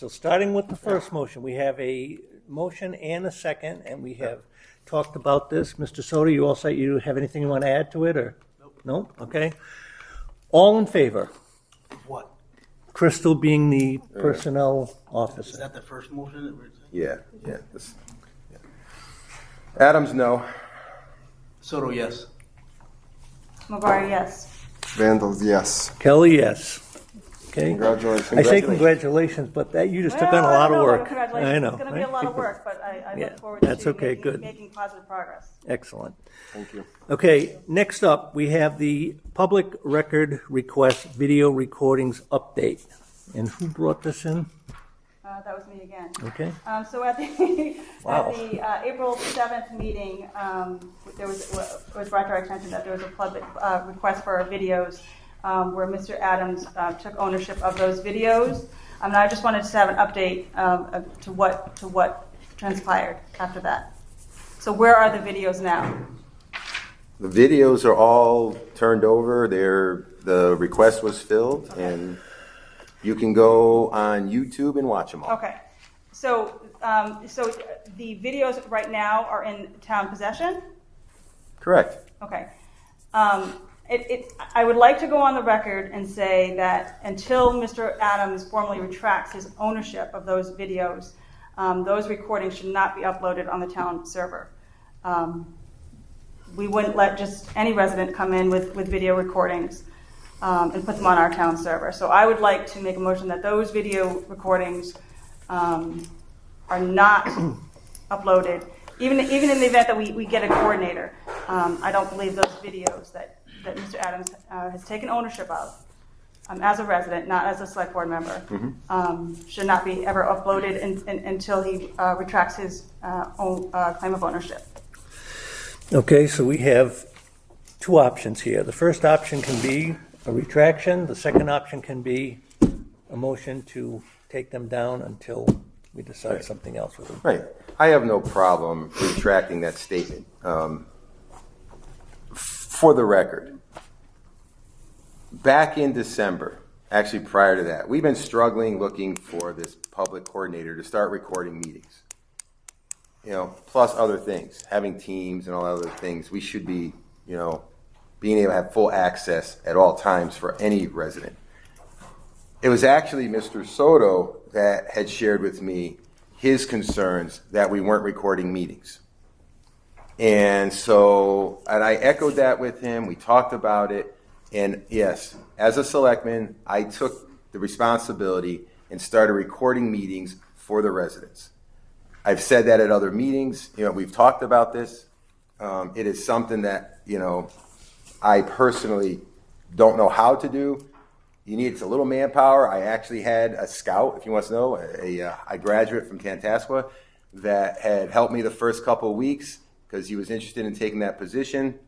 starting with the first motion, we have a motion and a second, and we have talked about this. Mr. Soto, you all say you have anything you want to add to it, or? Nope. Okay. All in favor? What? Crystal being the personnel Is officer. that the first motion that we're saying? Yeah. Adams, no. Soto, yes. Mavari, yes. Vandals, yes. Kelly, yes. Okay. Congratulations. I say congratulations, but you just took on a lot of work. Congratulations. I know. It's going to be a lot of work, but I Yeah, look forward that's to okay, good. making positive progress. Excellent. Thank you. Okay, next up, we have the public record request video recordings update. And who brought this in? That was me again. Okay. So at the, Wow. at the April 7th meeting, it was brought to our attention that there was a public request for our videos where Mr. Adams took ownership of those videos. And I just wanted to have an update to what transpired after that. So where are the videos now? The videos are all turned over. The request was filled, and you can go on YouTube and watch them all. Okay. So the videos right now are in town possession? Correct. Okay. I would like to go on the record and say that until Mr. Adams formally retracts his ownership of those videos, those recordings should not be uploaded on the town server. We wouldn't let just any resident come in with video recordings and put them on our town server. So I would like to make a motion that those video recordings are not uploaded, even in the event that we get a coordinator. I don't believe those videos that Mr. Adams has taken ownership of as a resident, not as a select board member, should not be ever uploaded until he retracts his own claim of ownership. Okay, so we have two options here. The first option can be a retraction. The second option can be a motion to take them down until we decide something else with them. Right. I have no problem retracting that statement. For the record, back in December, actually prior to that, we've been struggling looking for this public coordinator to start recording meetings. Plus other things, having teams and all other things. We should be, being able to have full access at all times for any resident. It was actually Mr. Soto that had shared with me his concerns that we weren't recording meetings. And I echoed that with him. We talked about it. And yes, as a selectman, I took the responsibility and started recording meetings for the residents. I've said that at other meetings. We've talked about this. It is something that, I personally don't know how to do. You need a little manpower. I actually had a scout, if you want to know, a graduate from Tantascwa that had helped me the first couple of weeks because he was interested in taking that position.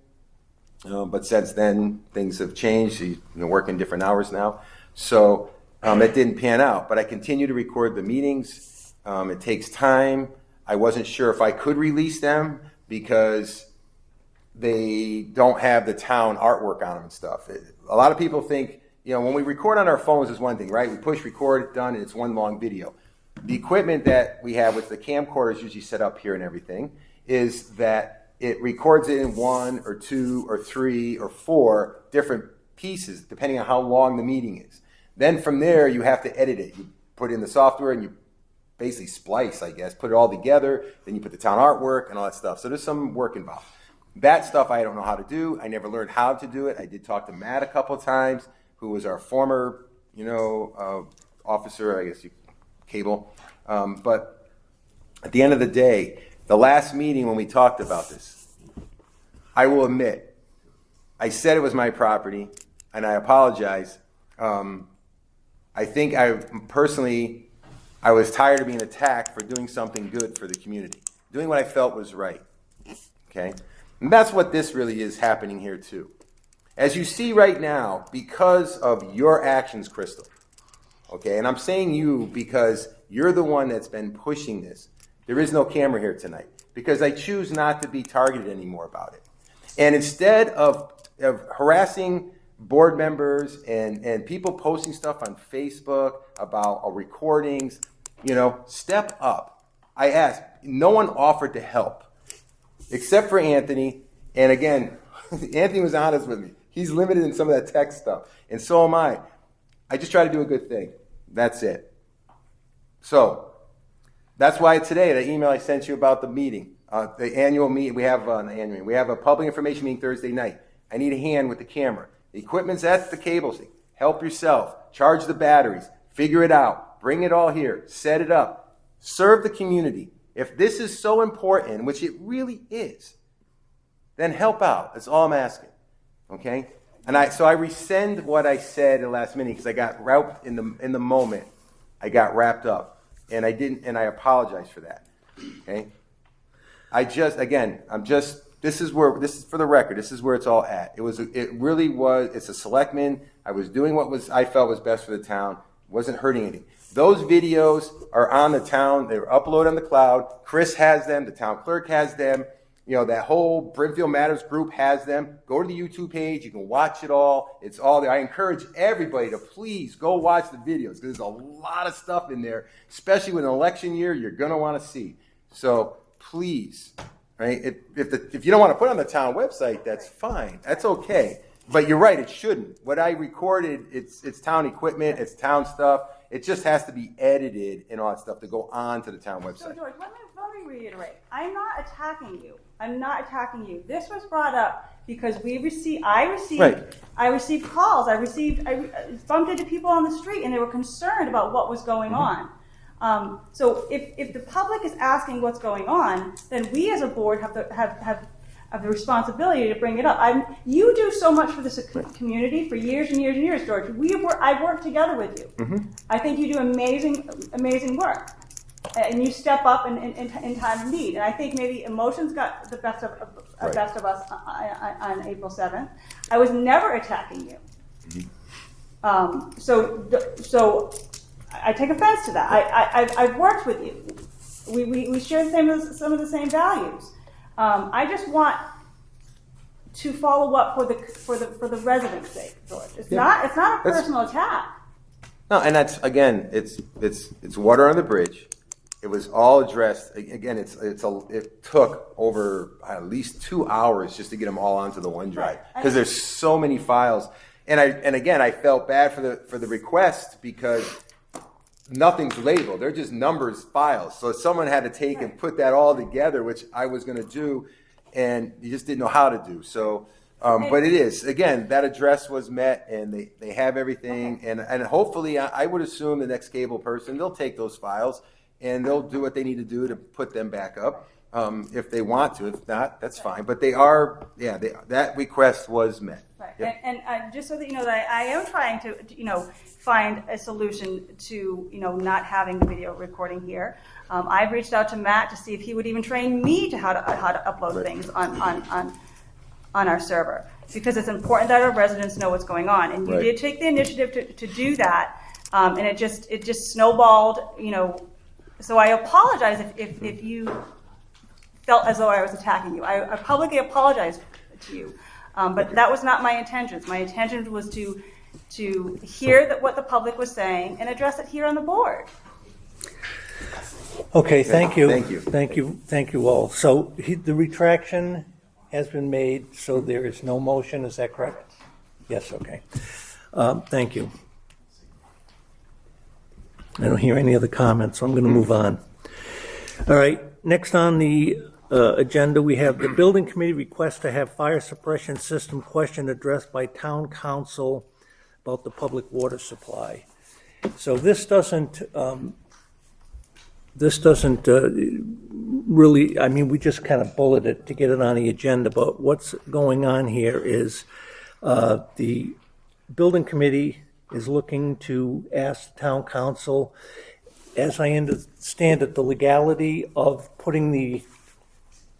But since then, things have changed. He's working different hours now. So it didn't pan out. But I continue to record the meetings. It takes time. I wasn't sure if I could release them because they don't have the town artwork on them and stuff. A lot of people think, when we record on our phones is one thing, right? We push record, done, and it's one long video. The equipment that we have with the camcorders usually set up here and everything is that it records it in 1 or 2 or 3 or 4 different pieces, depending on how long the meeting is. Then from there, you have to edit it. You put in the software and you basically splice, I guess, put it all together. Then you put the town artwork and all that stuff. So there's some work involved. That stuff I don't know how to do. I never learned how to do it. I did talk to Matt a couple of times, who was our former, officer, I guess, cable. But at the end of the day, the last meeting when we talked about this, I will admit, I said it was my property, and I apologize. I think I was tired of being attacked for doing something good for the community, doing what I felt was right. Okay? And that's what this really is happening here too. As you see right now, because of your actions, Crystal, okay, and I'm saying you because you're the one that's been pushing this. There is no camera here tonight because I choose not to be targeted anymore about it. And instead of harassing board members and people posting stuff on Facebook about recordings, step up. I asked, no one offered to help except for Anthony. And again, Anthony was honest with me. He's limited in some of that tech stuff. And so am I. I just try to do a good thing. That's it. So that's why today, the email I sent you about the meeting, the annual meeting, we have a public information meeting Thursday night. I need a hand with the camera. The equipment's at the cable stick. Help yourself. Charge the batteries. Figure it out. Bring it all here. Set it up. Serve the community. If this is so important, which it really is, then help out. That's all I'm asking. Okay? So I rescind what I said at the last minute because I got wrapped in the moment. I got wrapped up. And I didn't, and I apologize for that. Okay? This is for the record, this is where it's all at. It's a selectman. I was doing what I felt was best for the town. Wasn't hurting anything. Those videos are on the town. They were uploaded on the cloud. Chris has them. The town clerk has them. That whole Brimfield Matters group has them. Go to the YouTube page. You can watch it all. It's all there. I encourage everybody to please go watch the videos because there's a lot of stuff in there, especially with an election year you're going to want to see. So please, right? If you don't want to put it on the town website, that's fine. That's okay. But you're right, it shouldn't. What I recorded, it's town equipment, it's town stuff. It just has to be edited and all that stuff to go on to the town website. So George, let me reiterate. I'm not attacking you. I'm not attacking you. This was brought up because I received calls. I bumped into people on the street and they were concerned about what was going on. So if the public is asking what's going on, then we as a board have the responsibility to bring it up. You do so much for this community for years and years and years, George. I've worked together with you. Mm-hmm. I think you do amazing work. And you step up in time of need. And I think maybe emotions got the best of us on April 7th. I was never attacking you. Mm-hmm. So I take offense to that. I've worked with you. We share some of the same values. I just want to follow up for the residents' sake, George. It's not a personal attack. No, and that's again, it's water on the bridge. It was all addressed. Again, it took over at least 2 hours just to get them all onto the OneDrive because there's so many files. And again, I felt bad for the request because nothing's labeled. They're just numbers files. So someone had to take and put that all together, which I was going to do, and you just didn't know how to do. So, but it is. Again, that address was met, and they have everything. Okay. And hopefully, I would assume the next cable person, they'll take those files, and they'll do what they need to do to put them back up. if they want to. If not, that's fine. But they are, that request was met. Right, Yep. and just so that you know that I am trying to, find a solution to, not having the video recording here. I've reached out to Matt to see if he would even train me to how to upload Right. things on our server, because it's important that our residents know what's going on. And you Right. did take the initiative to do that, and it just snowballed, So I apologize if you felt as though I was attacking you. I publicly apologize to you. But that was not my intentions. My intention was to hear what the public was saying and address it here on the board. Okay, thank you. Thank you. Thank you all. So the retraction has been made, so there is no motion, is that correct? Yes, okay. Thank you. I don't hear any other comments, so I'm going to move on. All right, next on the agenda, we have the building committee request to have fire suppression system question addressed by town council about the public water supply. So this doesn't really, I mean, we just kind of bulleted it to get it on the agenda, but what's going on here is the building committee is looking to ask the town council, as I understand it, the legality of putting the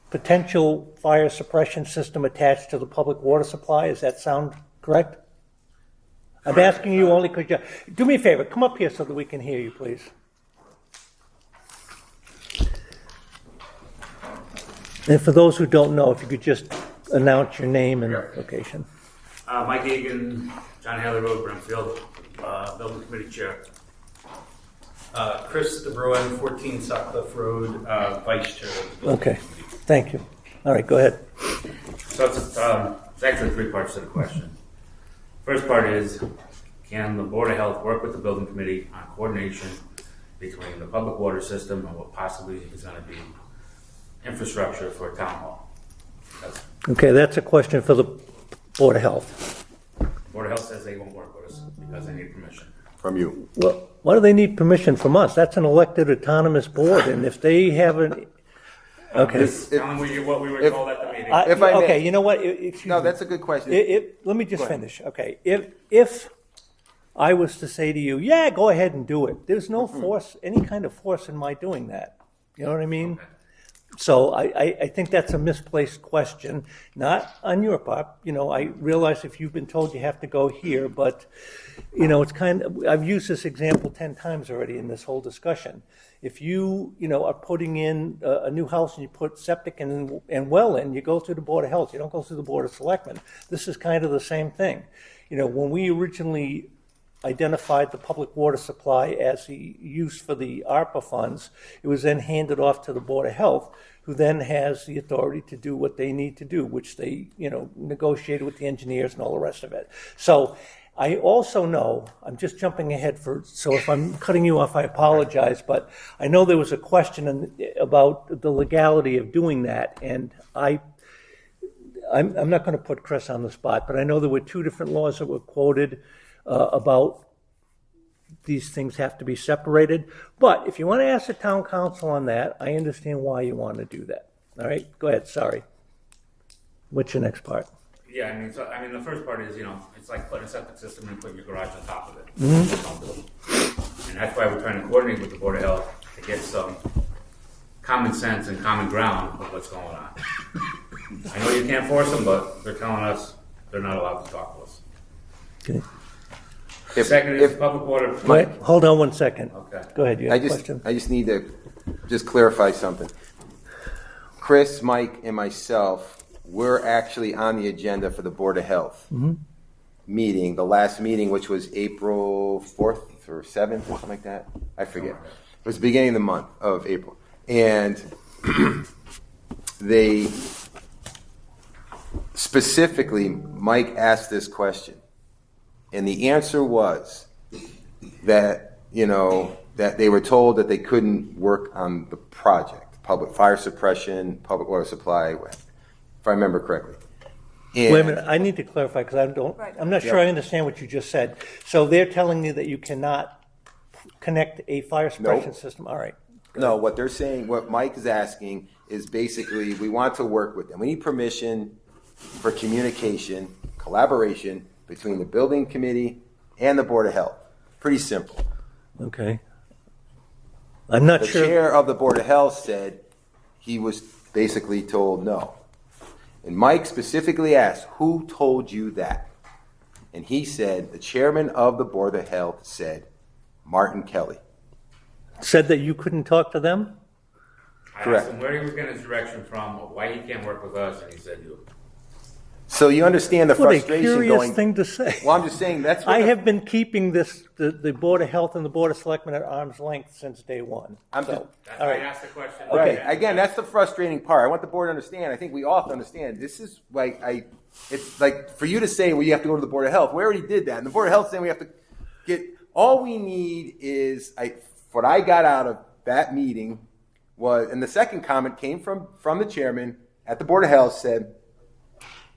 potential fire suppression system attached to the public water supply. Does that sound correct? I'm asking you only because you, do me a favor, come up here so that we can hear you, please. And for those who don't know, if you could just announce your name and location. Mike Egan, John Haley Road, Brimfield, Building Committee Chair. Chris DeBruin, 14 Sutcliffe Road, Vice Chair. Of the Building Okay, Committee. thank you. All right, go ahead. So it's actually three parts to the question. First part is, can the Board of Health work with the Building Committee on coordination between the public water system and what possibly is going to be infrastructure for a town hall? Okay, that's a question for the Board of Health. Board of Health says they won't work with us because they need permission. From you. Well, why do they need permission from us? That's an elected autonomous board, and if they haven't, okay. Just telling you what we were told at the meeting. If I may- Okay, you know what, excuse me. No, that's a good question. Let me just Go ahead. finish, okay. If I was to say to you, yeah, go ahead and do it, there's no force, any kind of force in my doing that. You know what I mean? So I think that's a misplaced question, not on your part. I realize if you've been told you have to go here, but, it's kind of, I've used this example 10 times already in this whole discussion. If you, are putting in a new house and you put septic and well in, you go through the Board of Health, you don't go through the Board of Selectmen. This is kind of the same thing. When we originally identified the public water supply as the use for the ARPA funds, it was then handed off to the Board of Health, who then has the authority to do what they need to do, which they, negotiated with the engineers and all the rest of it. So I also know, I'm just jumping ahead so if I'm cutting you off, I apologize, but I know there was a question about the legality of doing that, and I'm not going to put Chris on the spot, but I know there were two different laws that were quoted about these things have to be separated. But if you want to ask the town council on that, I understand why you want to do that. All right, go ahead, sorry. What's your next part? Yeah, the first part is, it's like putting a septic system and putting your garage on top of it. And that's why we're trying to coordinate with the Board of Health to get some common sense and common ground of what's going on. I know you can't force them, but they're telling us they're not allowed to talk to us. Okay. Second is public water. Wait, hold on one second. Okay. Go ahead, you have a question? I just need to just clarify something. Chris, Mike, and myself, we're actually on the agenda for the Board of Health meeting, the last meeting, which was April 4th or 7th, something like that. I forget. It was the beginning of the month of April. And they specifically, Mike asked this question. And the answer was that, that they were told that they couldn't work on the project, public fire suppression, public water supply, if I remember correctly. And Wait a minute, I need to clarify because I'm not sure I understand what you just said. So they're telling you that you cannot connect a fire suppression Nope. system? All right. No, what they're saying, what Mike is asking is basically, we want to work with them. We need permission for communication, collaboration between the building committee and the Board of Health. Pretty simple. Okay. I'm not The sure. chair of the Board of Health said he was basically told no. And Mike specifically asked, who told you that? And he said, the chairman of the Board of Health said, Martin Kelly. Said that you couldn't talk to them? I Correct. asked him where he was getting his direction from, why he can't work with us, and he said you. So you understand the What a frustration curious going. thing to say. Well, I'm just saying that's what I the- have been keeping the Board of Health and the Board of Selectmen at arm's length since day one. I'm So, just- That's all why I right. asked the question. Right. Again, that's the frustrating part. I want the board to understand. I think we all have to understand. This is like it's like for you to say, well, you have to go to the Board of Health. We already did that. And the Board of Health saying we have to get. All we need is what I got out of that meeting was, and the second comment came from the chairman at the Board of Health said,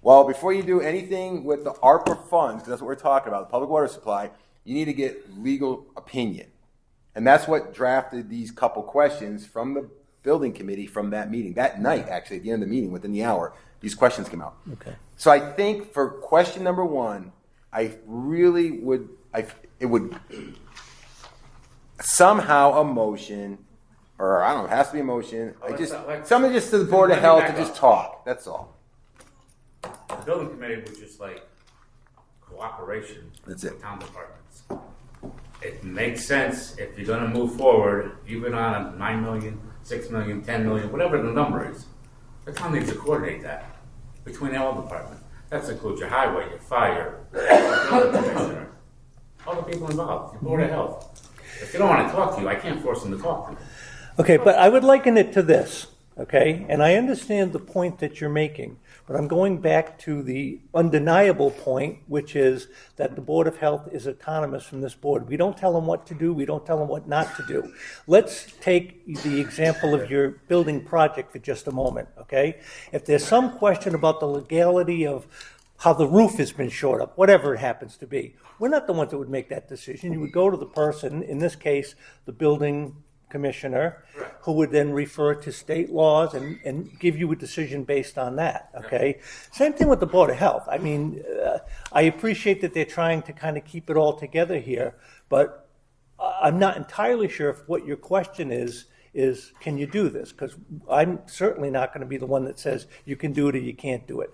well, before you do anything with the ARPA funds, because that's what we're talking about, the public water supply, you need to get legal opinion. And that's what drafted these couple questions from the building committee from that meeting. That night, actually, at the end of the meeting, within the hour, these questions came out. Okay. So I think for question number one, I really would, it would somehow a motion, or I don't know, it has to be a motion. Something just to the Board of let me Health back to just up. talk. That's all. The building committee was just like cooperation That's it. with town departments. It makes sense if you're gonna move forward, even on a 9 million, 6 million, 10 million, whatever the number is. The town needs to coordinate that between all departments. That includes your highway, your fire, your building commissioner, all the people involved, your Board of Health. If they don't wanna talk to you, I can't force them to talk to you. Okay, but I would liken it to this, okay? And I understand the point that you're making, but I'm going back to the undeniable point, which is that the Board of Health is autonomous from this board. We don't tell them what to do, we don't tell them what not to do. Let's take the example of your building project for just a moment, okay? If there's some question about the legality of how the roof has been shored up, whatever it happens to be, we're not the ones that would make that decision. You would go to the person, in this case, the building commissioner, who would then refer to state laws and give you a decision based on that, okay? Same thing with the Board of Health. I mean, I appreciate that they're trying to kind of keep it all together here, but I'm not entirely sure if what your question is can you do this? Because I'm certainly not going to be the one that says you can do it or you can't do it.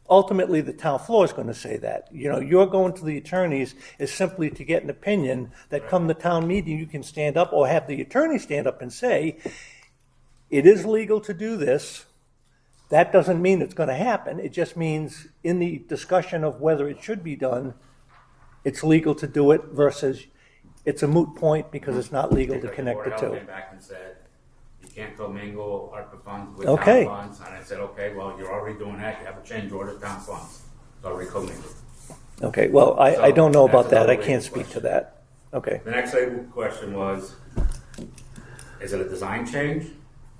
Ultimately, the town floor is going to say that. You know, you're going to the attorneys is simply to get an opinion that come the town meeting, you can stand up or have the attorney stand up and say, it is legal to do this. That doesn't mean it's going to happen. It just means in the discussion of whether it should be done, it's legal to do it versus it's a moot point because it's not legal to Like connect the Board of Health two. came back and said, you can't commingle ARPA funds with Okay. town funds. And I said, okay, well, you're already doing that. You have a change order, town funds. It's already commingled. Okay, well, I So, don't know about that's that. I another can't legal speak to question. that. Okay. The next legal question was, is it a design change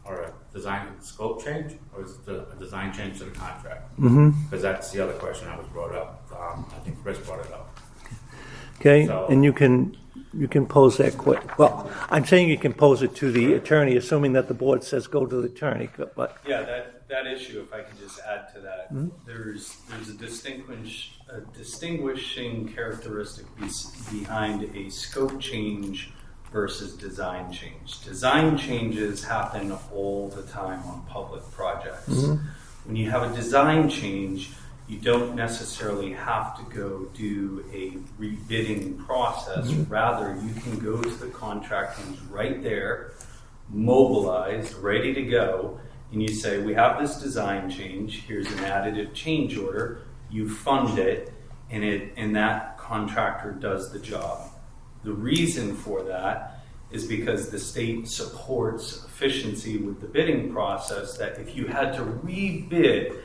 or a design scope change, or is it a design change to the contract? Because that's the other question that was brought up. I think Chris brought it up. Okay, So- and you can pose that well, I'm saying you can pose it to the attorney, assuming that the board says go to the attorney, but, Yeah, that issue, if I can just add to that, there's a distinguishing characteristic behind a scope change versus design change. Design changes happen all the time on public projects. When you have a design change, you don't necessarily have to go do a rebidding process. Rather, you can go to the contractor who's right there, mobilized, ready to go, and you say, we have this design change, here's an additive change order, you fund it, and that contractor does the job. The reason for that is because the state supports efficiency with the bidding process, that if you had to rebid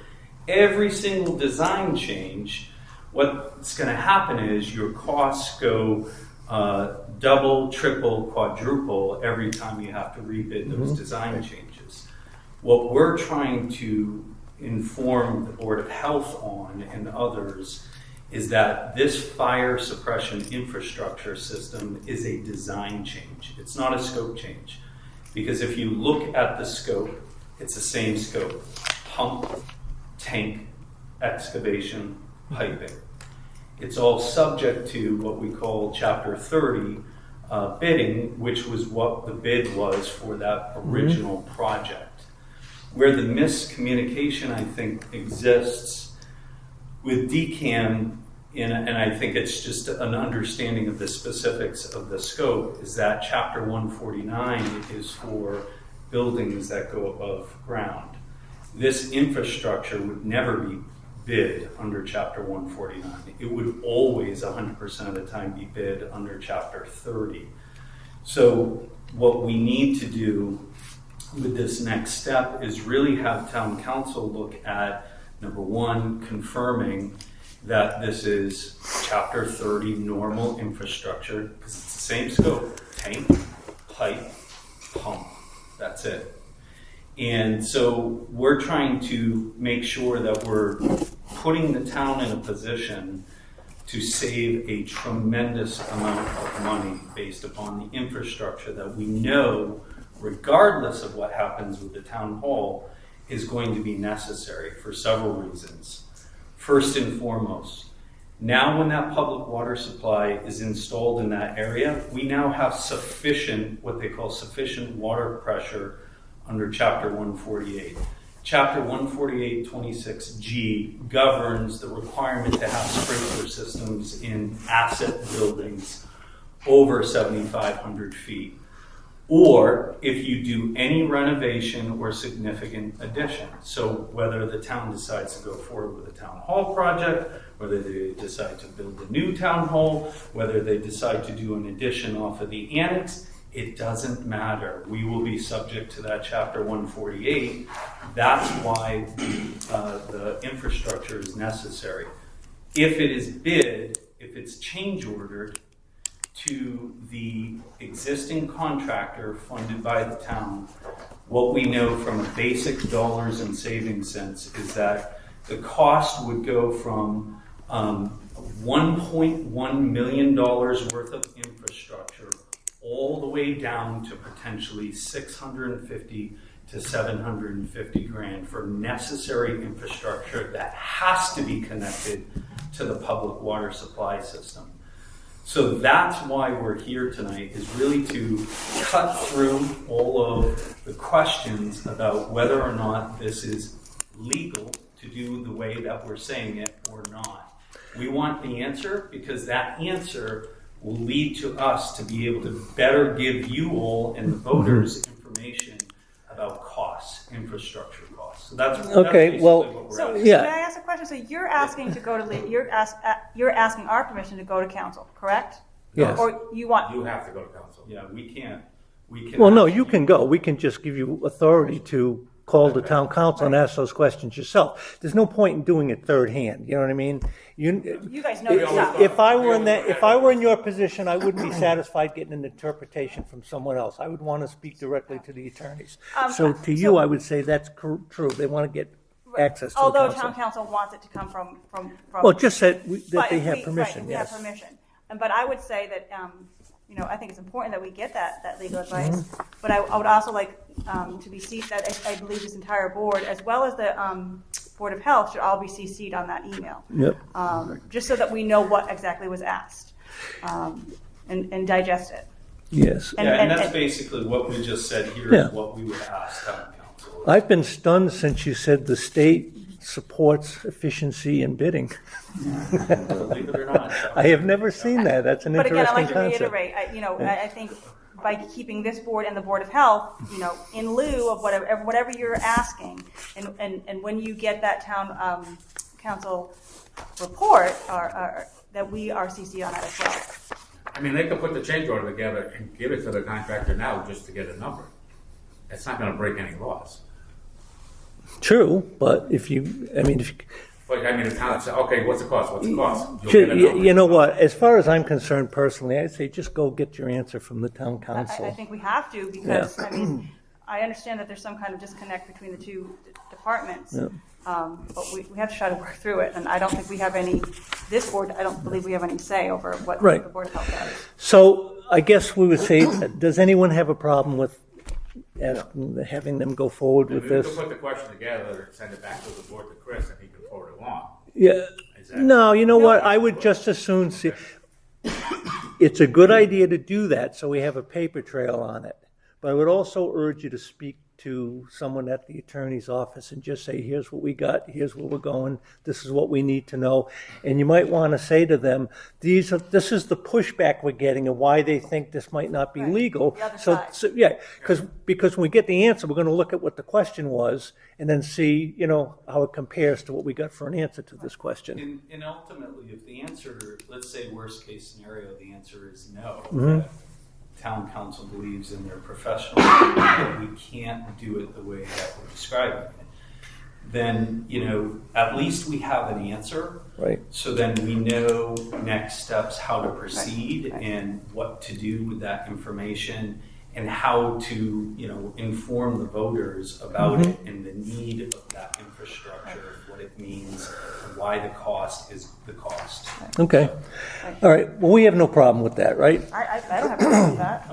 every single design change, what's going to happen is your costs go double, triple, quadruple every time you have to rebid those design changes. What we're trying to inform the Board of Health on and others is that this fire suppression infrastructure system is a design change. It's not a scope change. Because if you look at the scope It's the same scope: pump, tank, excavation, piping. It's all subject to what we call Chapter 30 bidding, which was what the bid was for that original project. Where the miscommunication, I think, exists with DCAM, and I think it's just an understanding of the specifics of the scope, is that Chapter 149 is for buildings that go above ground. This infrastructure would never be bid under Chapter 149. It would always, 100% of the time, be bid under Chapter 30. So what we need to do with this next step is really have town council look at, number one, confirming that this is Chapter 30 normal infrastructure, because it's the same scope: tank, pipe, pump. That's it. And so we're trying to make sure that we're putting the town in a position to save a tremendous amount of money based upon the infrastructure that we know, regardless of what happens with the town hall, is going to be necessary for several reasons. First and foremost, now when that public water supply is installed in that area, we now have sufficient, what they call sufficient water pressure under Chapter 148. Chapter 148-26G governs the requirement to have sprinkler systems in asset buildings over 7,500 feet, or if you do any renovation or significant addition. So whether the town decides to go forward with a town hall project, whether they decide to build a new town hall, whether they decide to do an addition off of the annex, it doesn't matter. We will be subject to that Chapter 148. That's why the infrastructure is necessary. If it is bid, if it's change ordered to the existing contractor funded by the town, what we know from a basic dollars and savings sense is that the cost would go from $1.1 million worth of infrastructure all the way down to potentially 650 to 750 grand for necessary infrastructure that has to be connected to the public water supply system. So that's why we're here tonight, is really to cut through all of the questions about whether or not this is legal to do the way that we're saying it or not. We want the answer, because that answer will lead to us to be able to better give you all and the voters information about costs, infrastructure costs. So that's Okay, basically well, what we're So, asking. Yeah. may I ask a question? So you're asking to go to, you're asking our permission to go to council, correct? Yes. Or you want, You have to go to council. Yeah, we can. Well, no, you can go. We can just give you authority to call the town council and ask those questions yourself. There's no point in doing it third hand. You know what I mean? you guys know your stuff. If I were in your position, I wouldn't be satisfied getting an interpretation from someone else. I would want to speak directly to the attorneys. So to you, I would say that's true. They want to get access to the Although council. town council wants it to come from. Well, just that But they if have we- permission, right, we have yes. permission. But I would say that, I think it's important that we get that legal advice. But I would also like to be that I believe this entire board, as well as the Board of Health, should all be CC'd on that email. Yep. Just so that we know what exactly was asked and digest it. Yes. And that's basically what we just said here Yeah. is what we would ask town council. I've been stunned since you said the state supports efficiency in bidding. Believe it or not. I have never seen that. That's an But again, interesting I'd like to concept. reiterate, I think by keeping this board and the Board of Health, in lieu of whatever you're asking, and when you get that town council report, that we are CC on that as well. I mean, they could put the change order together and give it to the contractor now just to get a number. It's not gonna break any laws. True, but if But I mean, the town said, okay, what's the cost? What's the cost? You'll get a number. you know what, as far as I'm concerned personally, I'd say just go get your answer from the town I council. think we have to, because, I understand that there's some kind of disconnect between the two departments. Yeah. But we have to try to work through it, and I don't think we have this board, I don't believe we have any say over what Right. the Board of Health does. So I guess we would say, does anyone have a problem with having them go forward with Maybe we this. could put the question together and send it back to the board to Chris, and he can forward it along. Yeah, Is that- no, you know what, I would just as soon see, it's a good idea to do that, so we have a paper trail on it. But I would also urge you to speak to someone at the attorney's office and just say, here's what we got, here's where we're going, this is what we need to know. And you might want to say to them, this is the pushback we're getting and why they think this might not be Right. legal. The other side. So yeah, because when we get the answer, we're going to look at what the question was and then see, how it compares to what we got for an answer to this question. And ultimately, if the answer, let's say worst case scenario, the answer is no, Mm-hmm. that town council believes in their professional opinion that we can't do it the way that we're describing it, then, at least we have an answer. Right. So then we know next steps, how to proceed and what to do with that information and how to, inform the voters about it and the need of that infrastructure, what it means, and why the cost is the cost. Okay. All right. Well, we have no problem with that, right? I don't have a problem with that.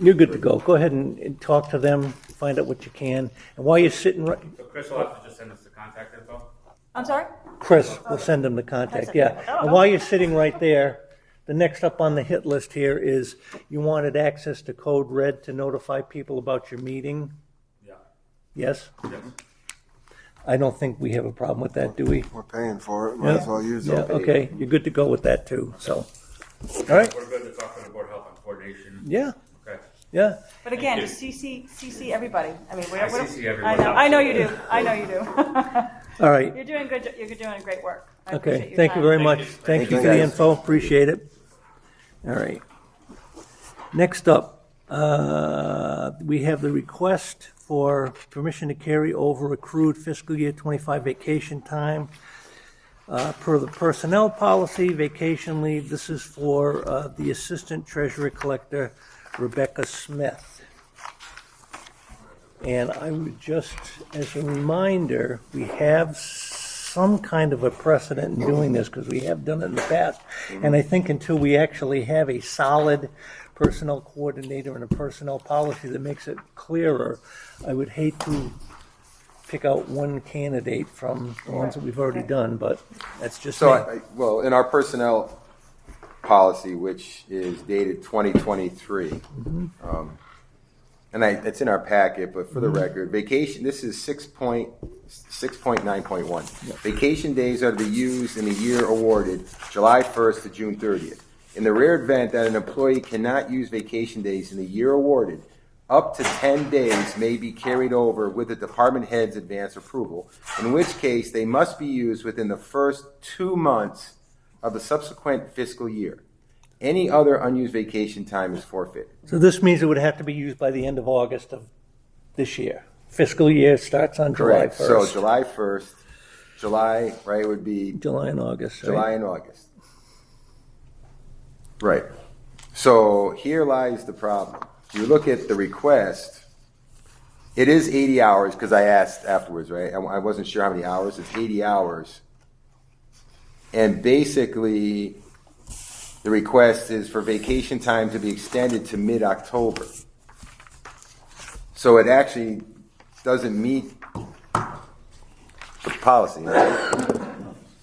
You're good to go. Go ahead and talk to them, find out what you can. And while you're sitting right, So Chris will have to just send us the contact info? I'm sorry? Chris will send them the contact, yeah. And while you're sitting right there, the next up on the hit list here is you wanted access to Code Red to notify people about your meeting? Yeah. Yes? Yes. I don't think we have a problem with that, do we? We're paying for it. Might as well use Yeah, it. okay. You're good to go with that too, so. All right? We're good to talk to the board of health on coordination. Yeah, Okay. yeah. But again, just CC everybody. I mean, I CC everybody. I know you do. I know you do. All right. You're doing good. You're doing great work. I appreciate Okay, your thank you time. very much. Thank you for the guys. info, appreciate it. All right. Next up, we have the request for permission to carry over accrued fiscal year 25 vacation time. Per the personnel policy, vacation leave, this is for the Assistant Treasurer Collector, Rebecca Smith. And I would just, as a reminder, we have some kind of a precedent in doing this because we have done it in the past. And I think until we actually have a solid personnel coordinator and a personnel policy that makes it clearer, I would hate to pick out one candidate from the ones that we've already done, but that's just me. So, in our personnel policy, which is dated 2023, and it's in our packet, but for the record, vacation, this is 6.9.1. Vacation days are to be used in the year awarded July 1st to June 30th. In the rare event that an employee cannot use vacation days in the year awarded, up to 10 days may be carried over with the department head's advance approval, in which case they must be used within the first 2 months of the subsequent fiscal year. Any other unused vacation time is forfeit. So this means it would have to be used by the end of August of this year. Fiscal year starts on July 1st. So July 1st, July, right, would be July and August, right? July and August. Right. So here lies the problem. You look at the request, it is 80 hours, because I asked afterwards, right? I wasn't sure how many hours. It's 80 hours. And basically, the request is for vacation time to be extended to mid-October. So it actually doesn't meet the policy, right?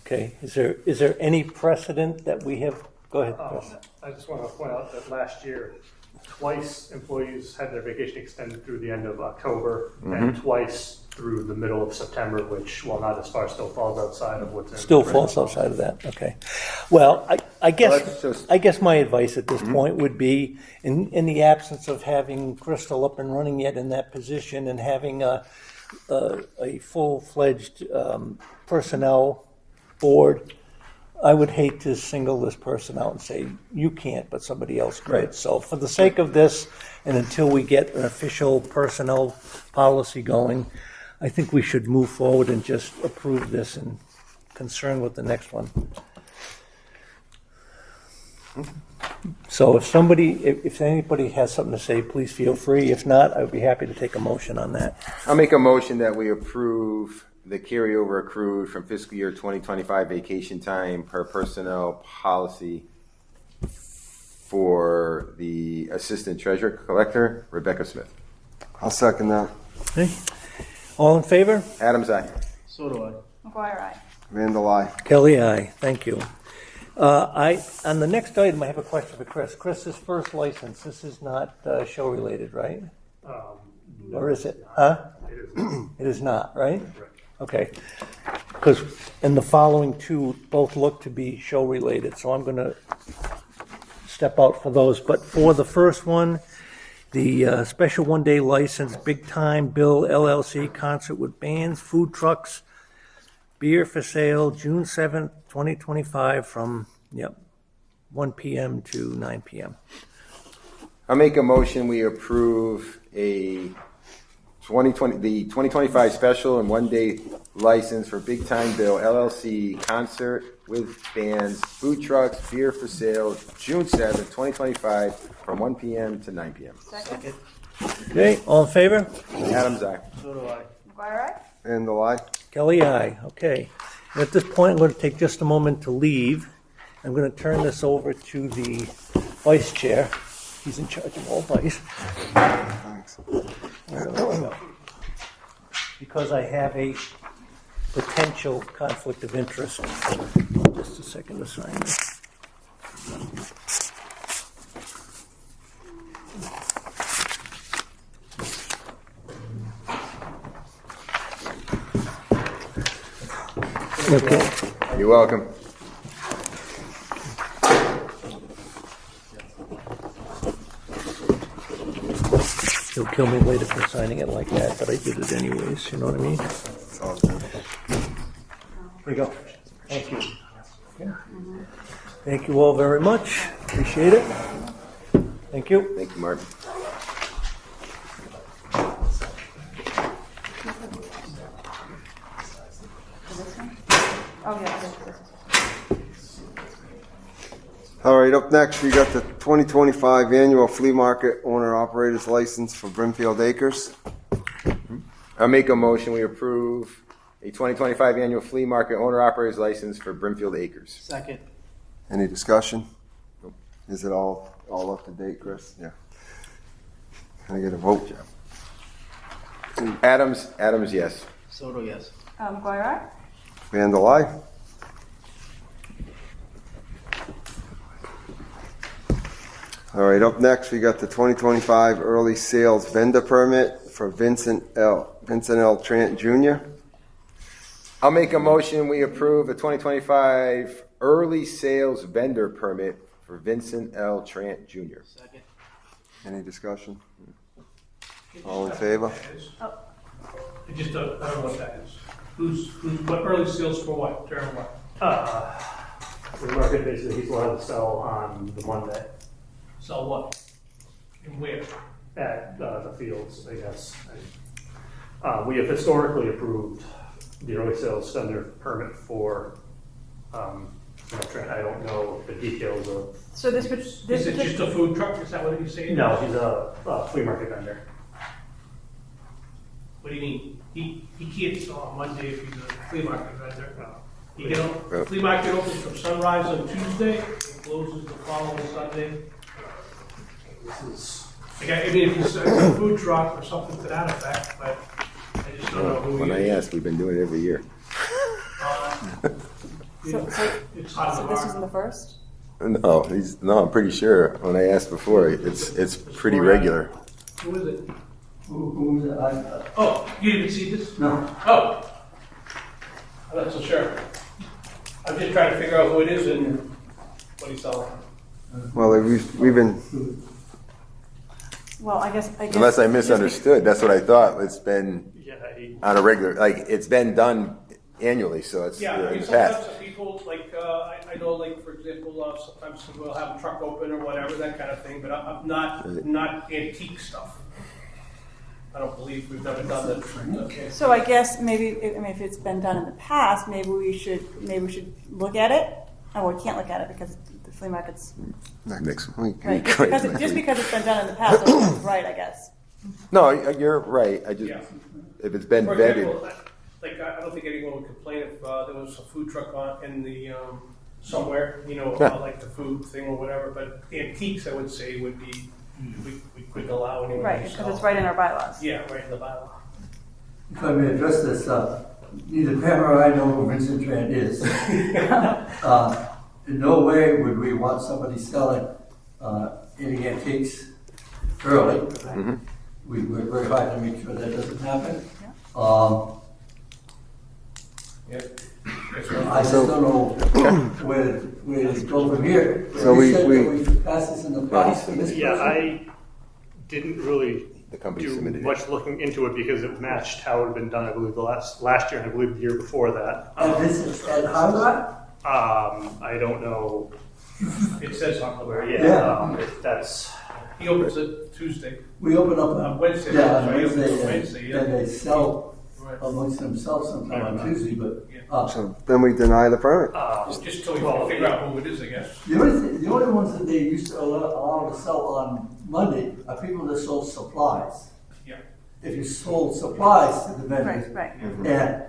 Okay, is there any precedent that we have? Go ahead, Chris. I just want to point out that last year, twice employees had their vacation extended through the end of October and twice through the middle of September, which, while not as far, still falls outside of what's in. Still falls outside of that, okay. Well, I that's just- guess my advice at this point would be, in the absence of having Crystal up and running yet in that position and having a full-fledged personnel board, I would hate to single this person out and say, you can't, but somebody else could. Right. So for the sake of this, and until we get an official personnel policy going, I think we should move forward and just approve this and concern with the next one. So if anybody has something to say, please feel free. If not, I would be happy to take a motion on that. I'll make a motion that we approve the carryover accrued from fiscal year 2025 vacation time per personnel policy for the Assistant Treasurer Collector, Rebecca Smith. I'll second that. Okay. All in favor? Adam's eye. So do I. McGuire, aye. Vandal, aye. Kelly, aye. Thank you. On the next item, I have a question for Chris. Chris's first license, this is not show related, right? Or is it? Huh? It is. It is not, right? Okay. Because in the following two, both look to be show related, so I'm going to step out for those. But for the first one, the special one-day license, Big Time Bill LLC concert with bands, food trucks, beer for sale, June 7th, 2025 from, 1 p.m. to 9 p.m. I'll make a motion, we approve the 2025 special and one-day license for Big Time Bill LLC concert with bands, food trucks, beer for sale, June 7th, 2025 from 1 p.m. to 9 p.m. Second. Okay, all in favor? Adam's eye. So do I. McGuire, aye. Vandal, aye. Kelly, aye. Okay. And at this point, I'm going to take just a moment to leave. I'm going to turn this over to the vice chair. He's in charge of all vice. Thanks. Because I have a potential conflict of interest. Just a second to sign this. Okay. You're welcome. He'll kill me later for signing it like that, but I did it anyways, you know what I mean? It's all good. Here you go. Thank you. Okay. Thank you all very much. Appreciate it. Thank you. Thank you, Mark. Oh, yeah, this. All right, up next, we got the 2025 annual flea market owner-operators license for Brimfield Acres. I'll make a motion, we approve a 2025 annual flea market owner-operators license for Brimfield Acres. Second. Any discussion? Is it all up to date, Chris? Yeah. Can I get a vote? Adams, yes. So do yes. McGuire, aye. Vandal, aye. All right, up next, we got the 2025 early sales vendor permit for Vincent L. Trant Jr. I'll make a motion, we approve the 2025 early sales vendor permit for Vincent L. Trant Jr. Second. Any discussion? All in favor? I just don't know what that is. What early sales for what, term what? The market, basically, he's allowed to sell on the Monday Sell what? And where? at the fields, I guess. We have historically approved the early sales vendor permit for, Trent. I don't know the details of. So this would, Is it just a food truck? Is that what you're saying? No, he's a flea market vendor. What do you mean? He can't sell on Monday if he's a flea market vendor. He can, flea market opens from sunrise on Tuesday and closes the following Sunday. This is. Like, I mean, if it's a food truck or something to that effect, but I just don't know who When he I is. asked, we've been doing it every year. It's hot so in the this market. isn't the first? No, I'm pretty sure. When I asked before, it's pretty regular. Who is it? Who is it? Oh, you didn't see this? No. Oh. I'm not so sure. I'm just trying to figure out who it is and what he's selling. Well, we've been, Well, I guess. Unless I misunderstood, that's what I thought. It's been Yeah, on a regular, like, it's been done annually, so it's Yeah, I mean, it's sometimes passed. people, like, I know, like, for example, sometimes we'll have a truck open or whatever, that kind of thing, but I'm not antique stuff. I don't believe we've never done that. Okay. So I guess maybe, if it's been done in the past, maybe we should look at it. Oh, we can't look at it because the flea market's, Next week. right, just because it's been done in the past, doesn't mean it's right, I guess. No, you're right. I just, Yeah. if it's been For vetted. example, like, I don't think anyone would complain if there was a food truck on in the, somewhere, Yeah. like the food thing or whatever, but antiques, I would say, would be, we could allow anyway. Right, because so- it's right in our bylaws. Yeah, right in the bylaw. If I may address this, neither Pam or I know who Vincent Trent is. In no way would we want somebody selling any antiques early. We work very hard to make sure that doesn't happen. I just don't know where to go from here. So You we- said we- that we've passed this in the past for this Yeah, person? I didn't really The company do submitted it. much looking into it because it matched how it had been done, I believe, the last year and I believe the year before that. And this is at Hardrock? I don't know It says on the where, where, Yeah. if that's, he opens it Tuesday, We open up on Wednesday. Yeah, on He opens Wednesday, on Wednesday, yeah. and they sell Right. amongst themselves sometime on Tuesday, but, So then we deny the permit. Just till we can figure out who it is, I guess. the only ones that they used to allow to sell on Monday are people that sold supplies. Yeah. If you sold supplies to the vendors, Right, right. and,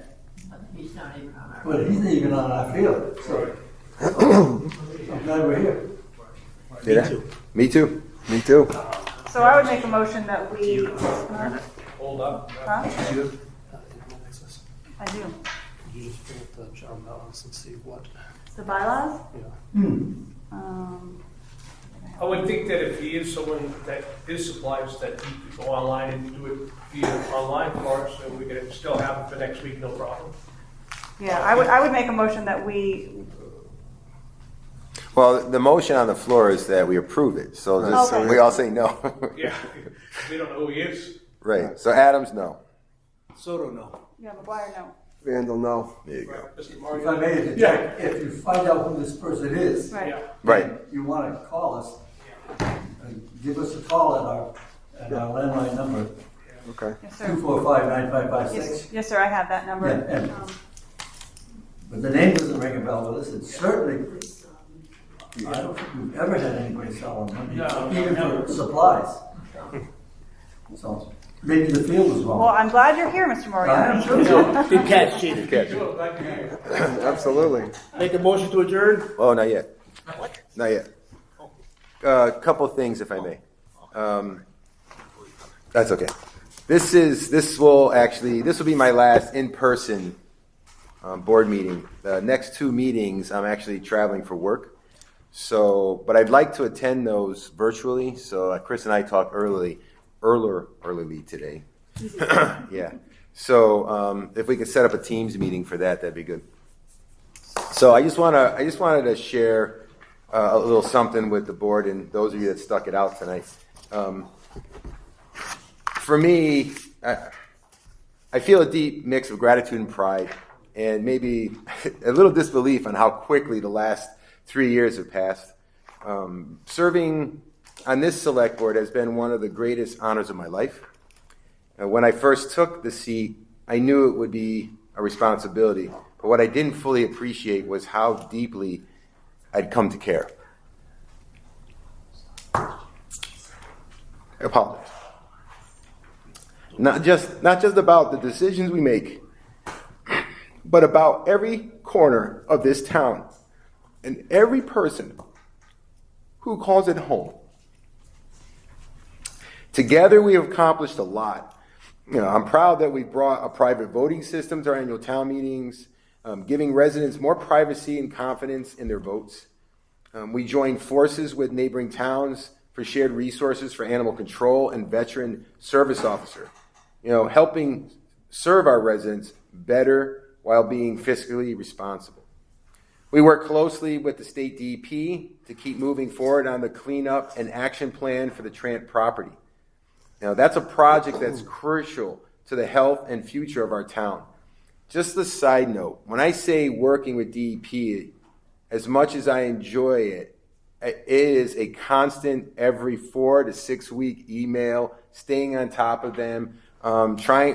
He's not even on our. but he's not even on our field, so I'm glad we're here. Me too. Me too. Me too. So I would make a motion that we, Hold up. huh? I do. you just bring up the John Balance and see what, The bylaws? yeah. I would think that if he is someone that is supplies, that he could go online and do it via online for us, and we could still have it for next week, no problem. Yeah, I would make a motion that we, Well, the motion on the floor is that we approve it. So just, Okay. we all say no. Yeah, we don't know who he is. Right. So Adams, no. Soto, no. yeah, McGuire, no. Vandal, no. There you go. Right, Mr. If Mario? I may interject, if you find out who this person is, Right. Yeah. Right. you want to call us, give us a call at our landline number, Okay. Yes, sir. 245-9556. Yes, yes, sir, I have that number. Yeah, and- But the name doesn't ring a bell with us, and certainly, I don't think we've ever had anybody sell on Monday, No, even never. for supplies. So, maybe the field is Well, wrong. I'm glad you're here, Mr. I am Moriarty. too. Good catch, chief. Catch. Sure, glad to hear you. Absolutely. Make a motion to adjourn? Oh, not yet. Not yet. A couple things, if I may. That's okay. This will be my last in-person board meeting. The next two meetings, I'm actually traveling for work. So, but I'd like to attend those virtually. So Chris and I talked early today. Yeah. So if we could set up a Teams meeting for that, that'd be good. So I just wanted to share a little something with the board and those of you that stuck it out tonight. For me, I feel a deep mix of gratitude and pride, and maybe a little disbelief on how quickly the last 3 years have passed. Serving on this select board has been one of the greatest honors of my life. When I first took the seat, I knew it would be a responsibility, but what I didn't fully appreciate was how deeply I'd come to care. I apologize. Not just about the decisions we make, but about every corner of this town and every person who calls it home. Together we have accomplished a lot. I'm proud that we brought a private voting system to our annual town meetings, giving residents more privacy and confidence in their votes. We joined forces with neighboring towns for shared resources for animal control and veteran service officer, helping serve our residents better while being fiscally responsible. We work closely with the state DEP to keep moving forward on the cleanup and action plan for the Trant property. That's a project that's crucial to the health and future of our town. Just a side note, when I say working with DEP, as much as I enjoy it, it is a constant every 4 to 6 week email, staying on top of them,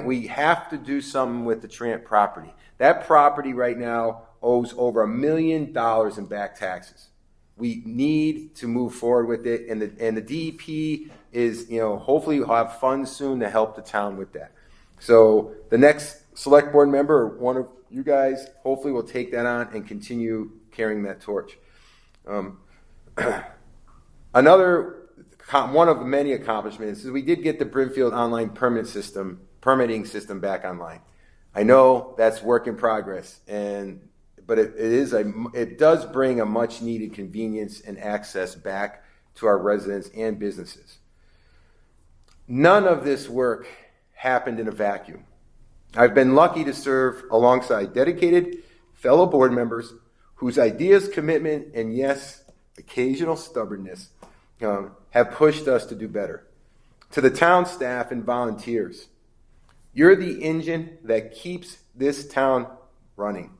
we have to do something with the Trant property. That property right now owes over $1 million in back taxes. We need to move forward with it, and the DEP is, hopefully we'll have funds soon to help the town with that. So the next select board member, or one of you guys, hopefully will take that on and continue carrying that torch. Another one of many accomplishments is we did get the BRIMFIELD online permitting system back online. I know that's work in progress, but it does bring a much needed convenience and access back to our residents and businesses. None of this work happened in a vacuum. I've been lucky to serve alongside dedicated fellow board members whose ideas, commitment, and yes, occasional stubbornness have pushed us to do better. To the town staff and volunteers, you're the engine that keeps this town running.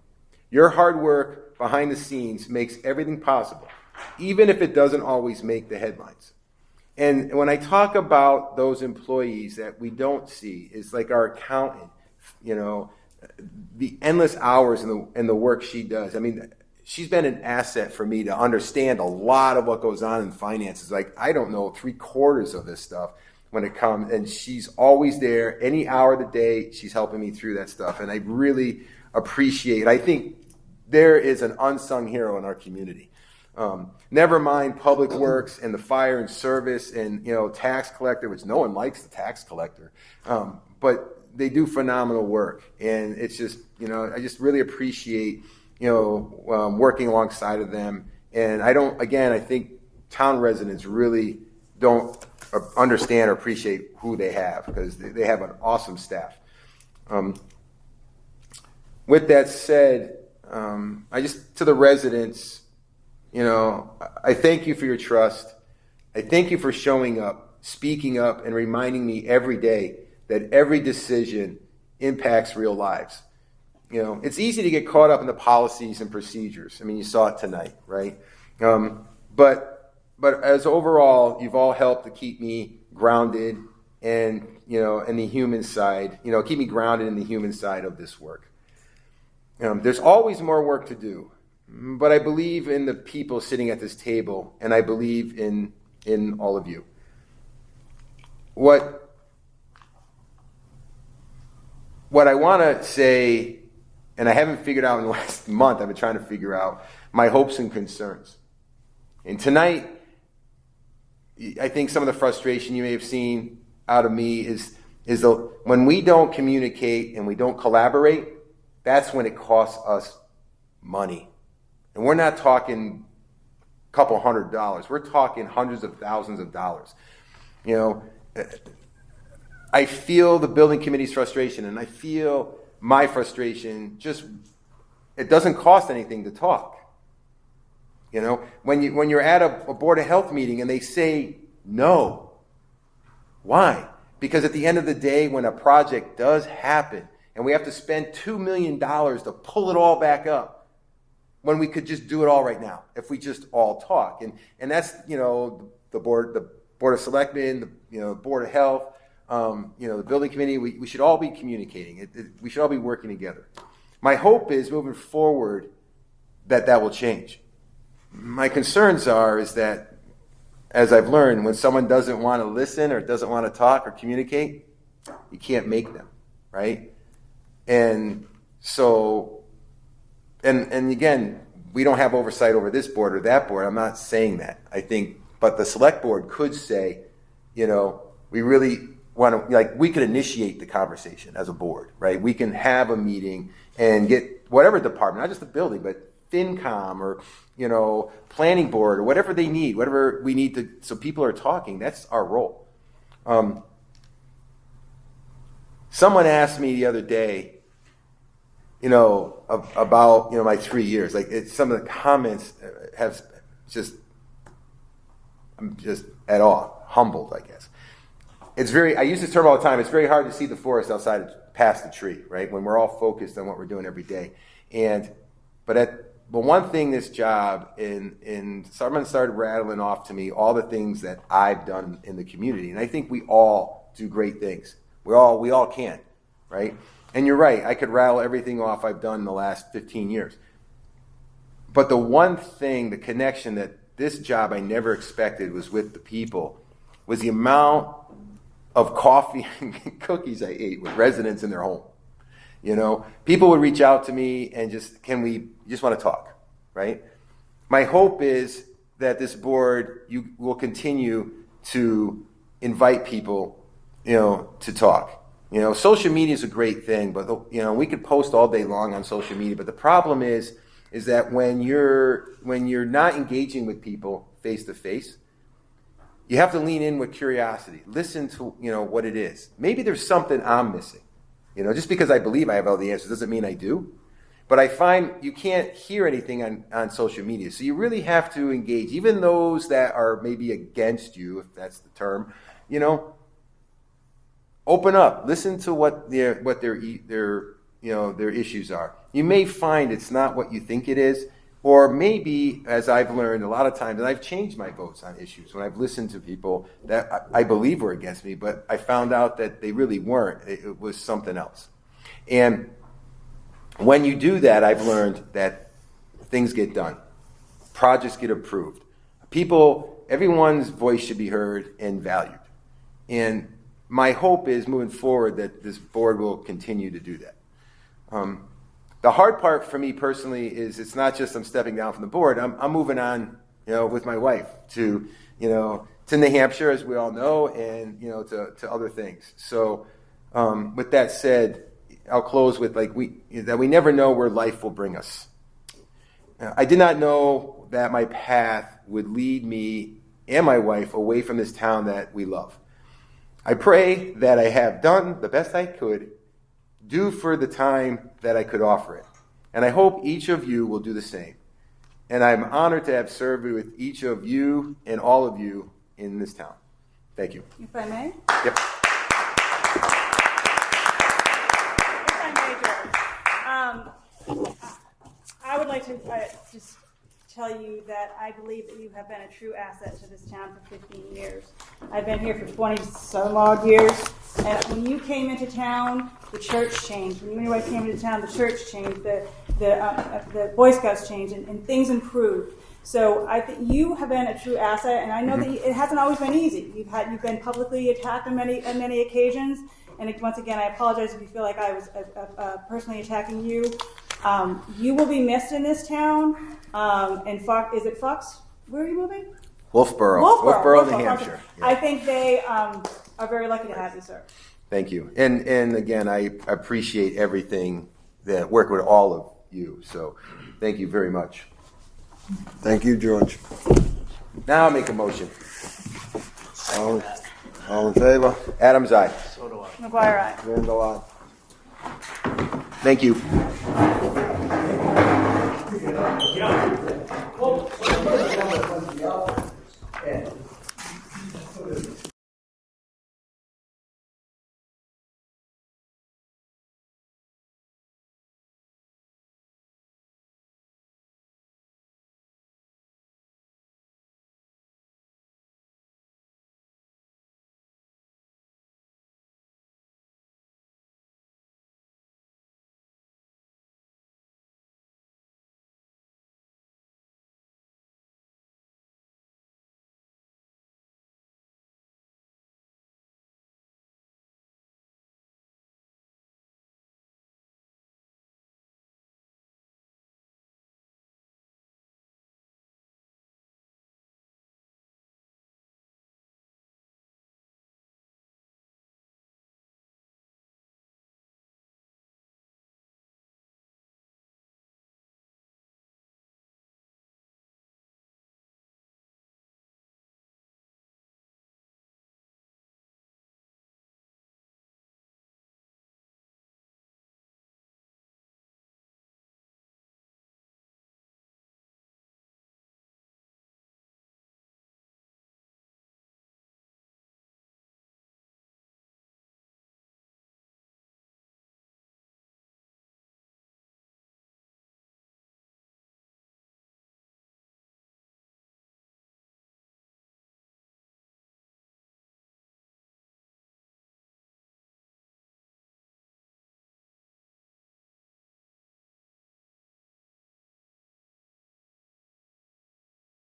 Your hard work behind the scenes makes everything possible, even if it doesn't always make the headlines. And when I talk about those employees that we don't see, it's like our accountant, the endless hours in the work she does. I mean, she's been an asset for me to understand a lot of what goes on in finances. Like, I don't know 3/4 of this stuff when it comes, and she's always there. Any hour of the day, she's helping me through that stuff, and I really appreciate. I think there is an unsung hero in our community. Never mind public works and the fire and service and tax collector, which no one likes the tax collector, but they do phenomenal work, and it's just I just really appreciate working alongside of them. And I think town residents really don't understand or appreciate who they have, because they have an awesome staff. With that said, to the residents, I thank you for your trust. I thank you for showing up, speaking up, and reminding me every day that every decision impacts real lives. It's easy to get caught up in the policies and procedures. I mean, you saw it tonight, right? But as overall, you've all helped to keep me grounded and, in the human side, keep me grounded in the human side of this work. There's always more work to do, but I believe in the people sitting at this table, and I believe in all of you. What I want to say, and I haven't figured out in the last month, I've been trying to figure out my hopes and concerns. And tonight, I think some of the frustration you may have seen out of me is when we don't communicate and we don't collaborate, that's when it costs us money. And we're not talking a couple $100. We're talking hundreds of thousands of dollars. I feel the building committee's frustration, and I feel my frustration. It doesn't cost anything to talk. When you're at a Board of Health meeting and they say no, why? Because at the end of the day, when a project does happen and we have to spend $2 million to pull it all back up, when we could just do it all right now if we just all talk. And that's the board of selectmen, the Board of Health, the building committee. We should all be communicating. We should all be working together. My hope is moving forward that will change. My concerns is that, as I've learned, when someone doesn't want to listen or doesn't want to talk or communicate, you can't make them, right? And so, and again, we don't have oversight over this board or that board. I'm not saying that. I think, but the select board could say, we really want to, we could initiate the conversation as a board, right? We can have a meeting and get whatever department, not just the building, but FinCom or, planning board or whatever they need, whatever we need to, so people are talking. That's our role. Someone asked me the other day, about, my 3 years. Some of the comments have I'm just at awe, humbled, I guess. I use this term all the time. It's very hard to see the forest past the tree, right? When we're all focused on what we're doing every day. But one thing, this job, and someone started rattling off to me all the things that I've done in the community, and I think we all do great things. We all can, right? And you're right. I could rattle everything off I've done in the last 15 years. But the one thing, the connection that this job I never expected was with the people, was the amount of coffee and cookies I ate with residents in their home. People would reach out to me and just want to talk, right? My hope is that this board, you will continue to invite people, to talk. Social media is a great thing, but we could post all day long on social media. But the problem is that when you're not engaging with people face to face, you have to lean in with curiosity. Listen to what it is. Maybe there's something I'm missing. Just because I believe I have all the answers doesn't mean I do. But I find you can't hear anything on social media. So you really have to engage. Even those that are maybe against you, if that's the term, open up. Listen to what their issues are. You may find it's not what you think it is. Or maybe, as I've learned a lot of times, and I've changed my votes on issues when I've listened to people that I believe were against me, but I found out that they really weren't. It was something else. And when you do that, I've learned that things get done. Projects get approved. Everyone's voice should be heard and valued. And my hope is moving forward that this board will continue to do that. The hard part for me personally is it's not just I'm stepping down from the board. I'm moving on, with my wife to New Hampshire, as we all know, and to other things. So, with that said, I'll close with we never know where life will bring us. I did not know that my path would lead me and my wife away from this town that we love. I pray that I have done the best I could do for the time that I could offer it. And I hope each of you will do the same. And I'm honored to have served with each of you and all of you in this town. Thank you. If I may? Yep. I would like to just tell you that I believe that you have been a true asset to this town for 15 years. I've been here for 20 some odd years, and when you came into town, the church changed. When you and your wife came into town, the church changed, the Boy Scouts changed, and things improved. So I think you have been a true asset, and I know that it hasn't always been easy. You've been publicly attacked on many occasions, and once again, I apologize if you feel like I was personally attacking you. You will be missed in this town. And is it Fox? Where are you moving? Wolfboro, New Hampshire. Yeah. I think they are very lucky to have you, sir. Thank you. And again, I appreciate everything that work with all of you. So thank you very much. Thank you, George. Now I'll make a motion. All in favor? Adams, aye. So do I. McGuire, aye. Randall, aye. Thank you.